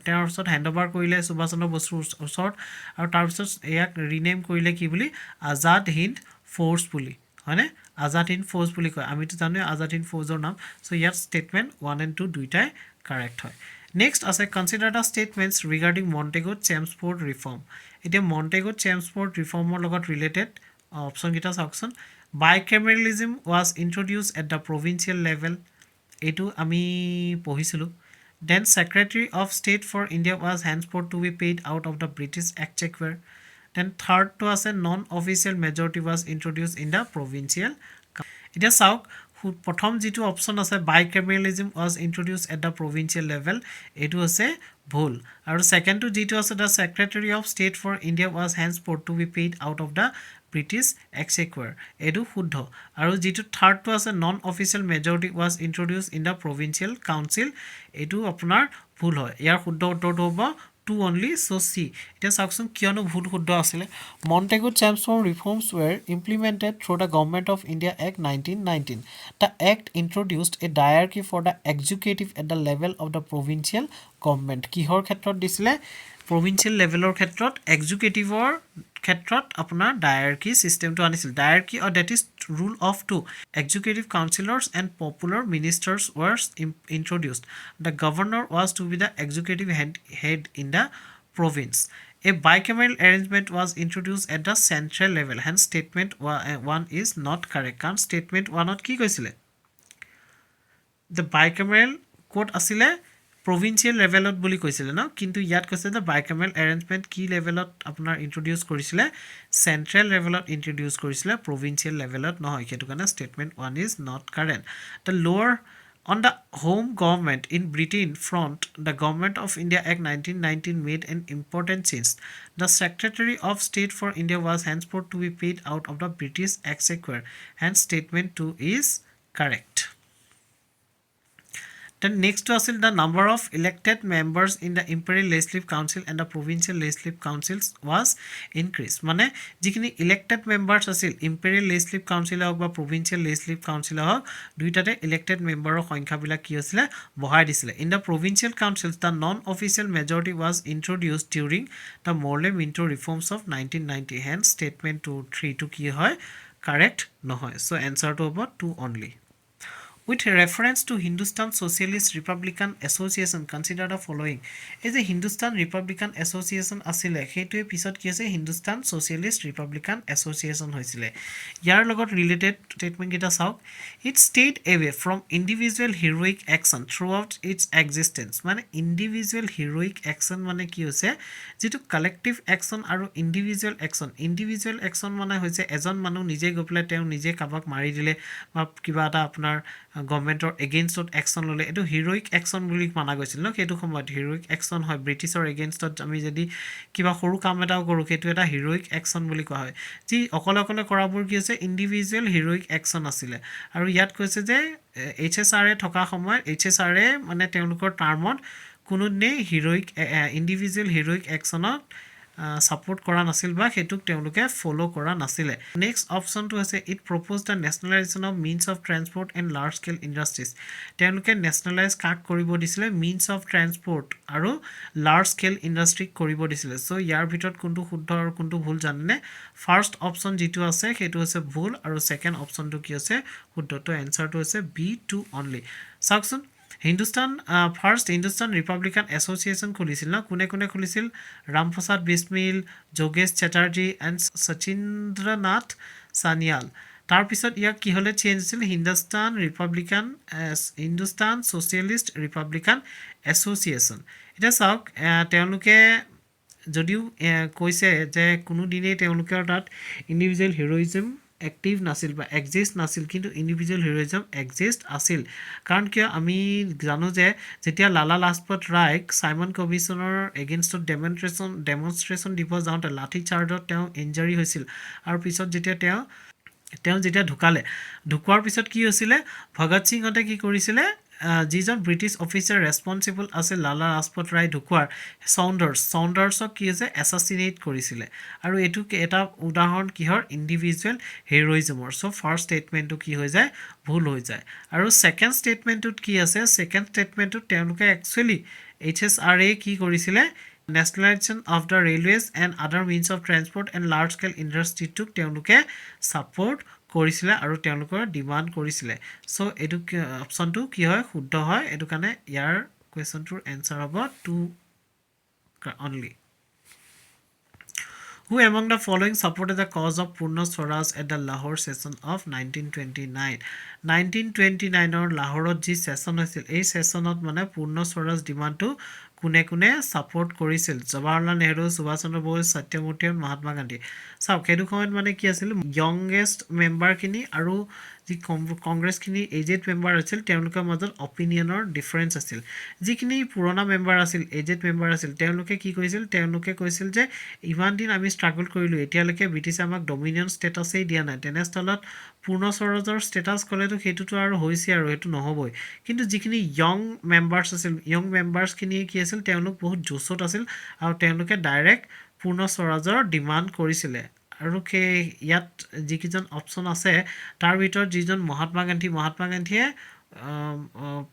তেওঁৰ ওচৰত হেণ্ড অভাৰ কৰিলে সুভাষ চন্দ্ৰ বসুৰ ওচৰত আৰু তাৰপিছত ইয়াক ৰিনেম কৰিলে কি বুলি আজাদ হিন্দ ফ'ৰ্চ বুলি হয়নে আজাদ হিন্দ ফ'ৰ্চ বুলি কয় আমিতো জানোৱে আজাদ হিন্দ ফ'ৰ্চৰ নাম চ' ইয়াৰ ষ্টেটমেণ্ট 1 and 2 দুইটাই কাৰেক্ট হয় নেক্সট আছে consider the statements regarding Montagu Chelmsford reform এতিয়া মণ্টেগো চেমছফোৰ্ড ৰিফৰ্মৰ লগত ৰিলেটেড অপশ্যনকেইটা চাওকচোন bicameralism was introduce at the provincial level এইটো আমি পঢ়িছিলোঁ then secretary of state for India was henceforth to be paid out of the British exchequer then থাৰ্ডটো আছে non official majority was introduce in the provincial এতিয়া চাওক প্ৰথম যিটো অপশ্যন আছে bicameralism was introduce at the provincial level এইটো আছে ভুল আৰু ছেকেণ্ডটো যিটো আছে the secretary of state for India was henceforth to be paid out of the British exchequer এইটো শুদ্ধ আৰু যিটো থাৰ্ডটো আছে non official majority was introduce in the provincial council এইটো আপোনাৰ ভুল হয় ইয়াৰ শুদ্ধ উত্তৰটো হ'ব 2 only, so C. It is also kiano bhul shuddho asile. Montego Chelmsford reforms were implemented through the Government of India Act 1919. The act introduced a hierarchy for the executive at the level of the provincial government. Kihor khetrot disile provincial levelor khetrot executiveor khetrot apnar hierarchy system to anisil. Hierarchy or that is rule of two. Executive councillors and popular ministers were introduced. The governor was to be the executive head in the province. A bicameral arrangement was introduced at the central level. Hence statement 1 is not correct. কাৰণ statement 1 কি কৈছিলে? The bicameral code asile provincial levelot বুলি কৈছিলে ন, কিন্তু ইয়াত কৈছে যে bicameral arrangement কি levelot আপোনাৰ introduce কৰিছিলে, central levelot introduce কৰিছিলে, provincial levelot নহয়, সেইটো কাৰণে statement 1 is not correct. The lower on the home government in Britain front, the Government of India Act 1919 made an important change. The Secretary of State for India was henceforth to be paid out of the British exchequer. Hence statement 2 is correct. Then next to us the number of elected members in the Imperial Legislative Council and the Provincial Legislative Councils was increased. মানে যিখিনি elected members আছিল Imperial Legislative Council হওক বা Provincial Legislative Council হওক দুইটাতে elected memberৰ সংখ্যাবিলাক কি হৈছিলে বঢ়াই দিছিলে. In the Provincial Councils the non-official majority was introduced during the Morley-Minto reforms of 1990. Hence statement 2 3 to কি হয় correct নহয়. So answer to about 2 only. With reference to Hindustan Socialist Republican Association, consider the following. Is a Hindustan Republican Association asile, hetu episode ki ase Hindustan Socialist Republican Association hoisile. Yar logot related statement kita sauk. It stayed away from individual heroic action throughout its existence. Mane individual heroic action mane ki hoise jitu collective action aru individual action. Individual action mane hoise ejon manu nije gopla teu nije kabak mari dile ba kiba eta apnar গভৰ্ণমেণ্টৰ এগেইনষ্টত একশ্যন ল'লে এইটো হিৰোইক একশ্যন বুলি মানা গৈছিল ন, সেইটো সময়ত হিৰোইক একশ্যন হয়। ব্ৰিটিছৰ এগেইনষ্টত আমি যদি কিবা সৰু কাম এটাও কৰোঁ সেইটো এটা হিৰোইক একশ্যন বুলি কোৱা হয়। যি অকলে অকলে কৰাবোৰ কি হৈছে ইণ্ডিভিজুৱেল হিৰোইক একশ্যন আছিলে। আৰু ইয়াত কৈছে যে HSR থকা সময়ত HSR মানে তেওঁলোকৰ টাৰ্মত কোনোদিনেই হিৰোইক ইণ্ডিভিজুৱেল হিৰোইক একশ্যনত support কৰা নাছিল বা হেতুক তেওঁলোকে ফলো কৰা নাছিলে। নেক্সট অপচনটো আছে it propose the nationalisation of means of transport and large scale industries. তেওঁলোকে নেশ্যনেলাইজ কাক কৰিব দিছিলে মিনছ অফ ট্ৰেন্সপৰ্ট আৰু লাৰ্জ স্কেল ইণ্ডাষ্ট্ৰিক কৰিব দিছিলে। চ' ইয়াৰ ভিতৰত কোনটো শুদ্ধ আৰু কোনটো ভুল জানেনে? ফাৰ্ষ্ট অপচন যিটো আছে সেইটো হৈছে ভুল আৰু ছেকেণ্ড অপচনটো কি আছে শুদ্ধ। তো এনচাৰটো হৈছে B2 অনলি। চাওকচোন ফাৰ্ষ্ট হিন্দুস্তান ৰিপাব্লিকান এছ'চিয়েশ্যন খুলিছিল ন, কোনে কোনে খুলিছিল? ৰামপ্ৰসাদ বিছমিল, যোগেশ চেটাৰ্জী এণ্ড শচীন্দ্ৰ নাথ সানিয়াল। তাৰপিছত ইয়াক কি হ'লে চেঞ্জ হৈছিল হিন্দুস্তান ছ'চিয়েলিষ্ট ৰিপাব্লিকান এছ'চিয়েশ্যন। এতিয়া চাওক তেওঁলোকে যদিও কৈছে যে কোনোদিনেই তেওঁলোকৰ তাত ইণ্ডিভিজুৱেল হিৰ'ইজিম এক্টিভ নাছিল বা এক্সিষ্ট নাছিল, কিন্তু ইণ্ডিভিজুৱেল হিৰ'ইজম এক্সিষ্ট আছিল। কাৰণ কিয় আমি জানো যে যেতিয়া লালা লাজপত ৰায়ক চাইমন কমিশ্যনৰ এগেইনষ্টত ডেমনষ্ট্ৰেশ্যন দিব যাওঁতে লাঠি চাৰ্জত তেওঁ ইঞ্জাৰী হৈছিল আৰু পিছত যেতিয়া তেওঁ যেতিয়া ঢুকোৱাৰ পিছত কি হৈছিলে ভগত সিঙতে কি কৰিছিলে যিজন ব্ৰিটিছ অফিচাৰ ৰেছপনচিবল আছিল লালা লাজপত ৰায় ঢুকোৱাৰ চাউণ্ডাৰ্ছক কি হৈছে এছাচিনেট কৰিছিলে। আৰু এইটো এটা উদাহৰণ কিহৰ ইণ্ডিভিজুৱেল হিৰ'ইজমৰ। চ' ফাৰ্ষ্ট ষ্টেটমেণ্টটো কি হৈ যায় ভুল হৈ যায়। আৰু ছেকেণ্ড ষ্টেটমেণ্টটোত কি আছে ছেকেণ্ড ষ্টেটমেণ্টটোত তেওঁলোকে একচুৱেলি HSR কি কৰিছিলে nationalisation of the railways and other means of transport and large scale ইণ্ডাষ্ট্ৰিটোক তেওঁলোকে ছাপৰ্ট কৰিছিলে আৰু তেওঁলোকৰ ডিমাণ্ড কৰিছিলে। চ' এইটো অপশ্যনটো কি হয় শুদ্ধ হয়, এইটো কাৰণে ইয়াৰ কুৱেশ্যনটোৰ এনচাৰ হ'ব 2 only. Who among the following supported the cause of Purna Swaraj at the Lahore session of 1929? 1929 লাহোৰত যি সেশন হৈছিল এই সেশনত মানে পূৰ্ণ স্বৰাজ ডিমাণ্ডটো কোনে কোনে ছাপোৰ্ট কৰিছিল? জৱাহৰলাল নেহৰু, সুভাষ চন্দ্ৰ বসু, সত্যমূৰ্তি আৰু মহাত্মা গান্ধী। চাওক সেইটো সময়ত মানে কি আছিল য়ংগেষ্ট মেম্বাৰখিনি আৰু যি কংগ্ৰেছখিনি এজেড মেম্বাৰ আছিল তেওঁলোকৰ মাজত অপিনিয়নৰ ডিফাৰেঞ্চ আছিল। যিখিনি পুৰণা মেম্বাৰ আছিল এজেড মেম্বাৰ আছিল তেওঁলোকে কি কৰিছিল তেওঁলোকে কৈছিল যে ইমান দিন আমি ষ্ট্ৰাগল কৰিলোঁ এতিয়ালৈকে ব্ৰিটিছে আমাক ডমিনিয়ন ষ্টেটাছেই দিয়া নাই, তেনেস্থলত পূৰ্ণ স্বৰাজৰ ষ্টেটাছ ক'লেতো সেইটোতো আৰু হৈছে আৰু সেইটো নহ'বই। কিন্তু যিখিনি য়ং মেম্বাৰ্ছ আছিল য়ং মেম্বাৰ্ছখিনিয়ে কি আছিল তেওঁলোক বহুত জোচত আছিল আৰু তেওঁলোকে ডাইৰেক্ট পূৰ্ণ স্বৰাজৰ ডিমান্ড কৰিছিলে আৰু ইয়াত যিকেইজন অপশ্যন আছে তাৰ ভিতৰত যিজন মহাত্মা গান্ধীয়ে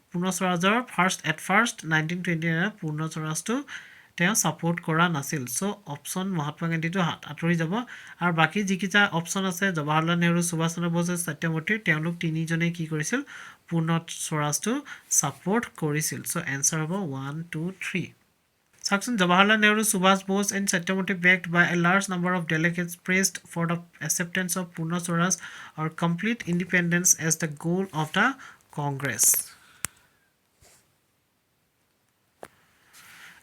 পূৰ্ণ স্বৰাজৰ ফাৰ্ষ্ট 1929 পূৰ্ণ স্বৰাজটো তেওঁ ছাপোৰ্ট কৰা নাছিল চ' অপশ্যন মহাত্মা গান্ধীটো আঁতৰি যাব আৰু বাকী যিকেইটা অপশ্যন আছে জৱাহৰলাল নেহৰু সুভাষ চন্দ্ৰ বস সত্যমূৰ্তি তেওঁলোক তিনিজনে কি কৰিছিল পূৰ্ণ স্বৰাজটো ছাপোৰ্ট কৰিছিল চ' এনচাৰ হ'ব 1 2 3 চাওকচোন জৱাহৰলাল নেহৰু সুভাষ বস and Satyamurti backed by a large number of delegates praised for the acceptance of Purna Swaraj or complete independence as the goal of the Congress.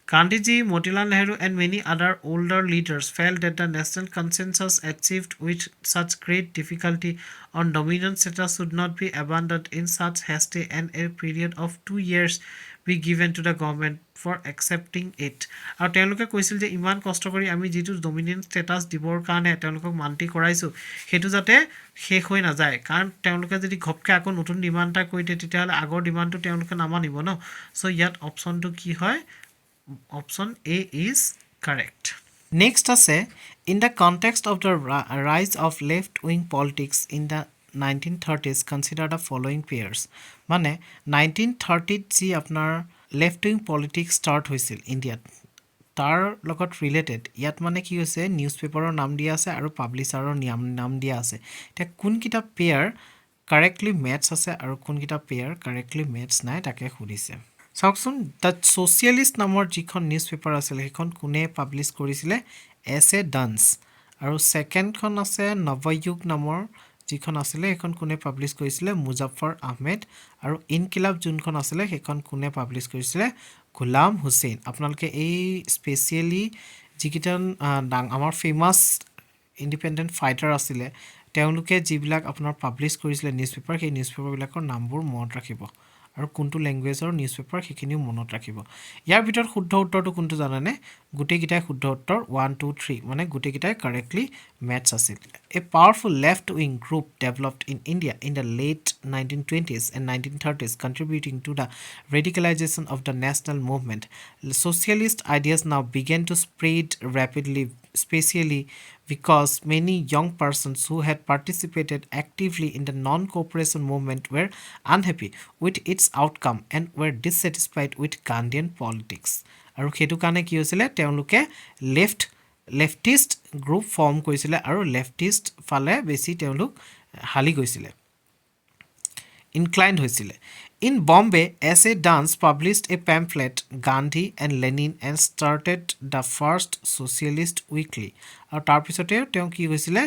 Gandhiji, Motilal Nehru and many other older leaders felt that the national consensus achieved with such great difficulty on dominant status should not be abandoned in such hasty and a period of 2 years be given to the government for accepting it. আৰু তেওঁলোকে কৈছিল যে ইমান কষ্ট কৰি আমি যিটো ডমিনেণ্ট ষ্টেটাছ দিবৰ কাৰণে তেওঁলোকক মান্তি কৰাইছোঁ সেইটো যাতে শেষ হৈ নাযায় কাৰণ তেওঁলোকে যদি ঘপকৈ আকৌ নতুন ডিমাণ্ড এটা কৰি দিয়ে তেতিয়াহ'লে আগৰ ডিমাণ্ডটো তেওঁলোকে নামানিব ন চ' ইয়াত অপশ্যনটো কি হয় Option A is correct. Next আছে in the context of the rise of left-wing politics in the 1930s consider the following pairs. মানে 1930 যি আপোনাৰ left-wing politics start হৈছিল ইণ্ডিয়াত তাৰ লগত ৰিলেটেড ইয়াত মানে কি হৈছে নিউজ পেপাৰৰ নাম দিয়া আছে আৰু পাব্লিছাৰৰ নাম দিয়া আছে এতিয়া কোনকেইটা পেয়াৰ কাৰেক্টলি মেটছ আছে আৰু কোনকেইটা পেয়াৰ কাৰেক্টলি মেটছ নাই তাকে সুধিছে চাওকচোন দ্য ছ'চিয়েলিষ্ট নামৰ যিখন নিউজ পেপাৰ আছিলে সেইখন কোনে পাব্লিছ কৰিছিলে এছ এ ডান্স আৰু ছেকেণ্ডখন আছে নৱযুগ নামৰ যিখন আছিলে সেইখন কোনে পাব্লিছ কৰিছিলে মুজাফৰ আহমেদ আৰু ইনকিলাব যোনখন আছিলে সেইখন কোনে পাব্লিছ কৰিছিলে গোলাম হুছেইন আপোনালোকে এই স্পেচিয়েলি যিকেইটা আমাৰ ফেমাছ ইণ্ডিপেণ্ডেণ্ট ফাইটাৰ আছিলে তেওঁলোকে যিবিলাক আপোনাৰ পাব্লিছ কৰিছিলে নিউজ পেপাৰ সেই নিউজ পেপাৰবিলাকৰ নামবোৰ মনত ৰাখিব আৰু কোনটো লেংগুৱেজৰ নিউজ পেপাৰ সেইখিনিও মনত ৰাখিব ইয়াৰ ভিতৰত শুদ্ধ উত্তৰটো কোনটো জানেনে গোটেইকেইটাই শুদ্ধ উত্তৰ 1 2 3 মানে গোটেইকেইটাই কাৰেক্টলি মেটছ আছিল a powerful left wing group developed in India in the late 1920s and 1930s contributing to the radicalization of the national movement socialist ideas now began to spread rapidly especially because many young persons who had participated actively in the non-cooperation movement were unhappy with its outcome and were dissatisfied with Gandhian politics. আৰু সেইটো কাৰণে কি হৈছিলে তেওঁলোকে লেফটিষ্ট গ্ৰুপ ফৰ্ম কৰিছিলে আৰু লেফটিষ্ট ফালে বেছি তেওঁলোক হালি গৈছিলে inclined হৈছিলে in Bombay as a dance published a pamphlet Gandhi and Lenin and started the first socialist weekly আৰু তাৰ পিছতে তেওঁ কি হৈছিলে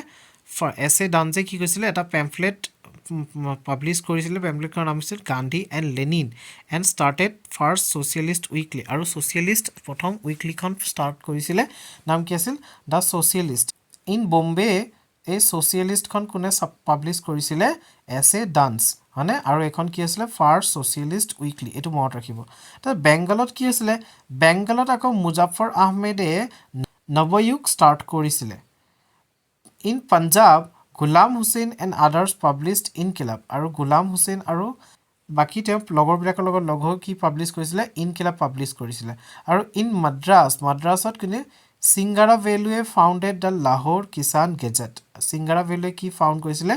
as a dance কি কৈছিলে এটা pamphlet পাব্লিছ কৰিছিলে পেম্পলেটখনৰ নাম আছিল Gandhi and Lenin and started first socialist weekly আৰু ছ'চিয়েলিষ্ট প্ৰথম উইকলিখন ষ্টাৰ্ট কৰিছিলে নাম কি আছিল দ্য ছ'চিয়েলিষ্ট ইন বম্বে এই ছ'চিয়েলিষ্টখন কোনে পাব্লিছ কৰিছিলে এছ এ ডান্স হয়নে আৰু এখন কি আছিলে ফাৰ্ষ্ট ছ'চিয়েলিষ্ট উইকলি এইটো মনত ৰাখিব তাৰপিছত বেংগলত কি হৈছিলে বেংগলত আকৌ মুজাফৰ আহমেদে নৱযুগ ষ্টাৰ্ট কৰিছিলে in Punjab Ghulam Hussain and others published Inquilab আৰু গোলাম হুছেইন আৰু বাকী তেওঁ লগৰবিলাকৰ লগত লগ হৈ কি পাব্লিছ কৰিছিলে ইনকিলাব পাব্লিছ কৰিছিলে আৰু ইন মাদ্ৰাছত কোনে সিংগাৰাভেলুৱে founded the Lahore Kisan gazette সিংগাৰাভেলুৱে কি ফাউণ্ড কৰিছিলে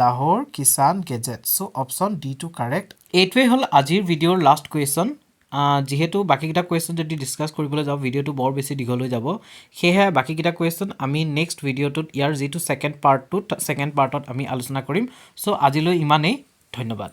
Lahore Kisan gazette so' option D to correct এইটোৱে হ'ল আজিৰ ভিডিঅ'ৰ লাষ্ট কুৱেশ্যন যিহেতু বাকীকেইটা কুৱেশ্যন যদি ডিছকাছ কৰিবলৈ যাওঁ ভিডিঅ'টো বৰ বেছি দীঘল হৈ যাব সেয়েহে বাকীকেইটা কুৱেশ্যন আমি নেক্সট ভিডিঅ'টোত ইয়াৰ যিটো ছেকেণ্ড পাৰ্টত আমি আলোচনা কৰিম চ' আজিলৈ ইমানেই ধন্যবাদ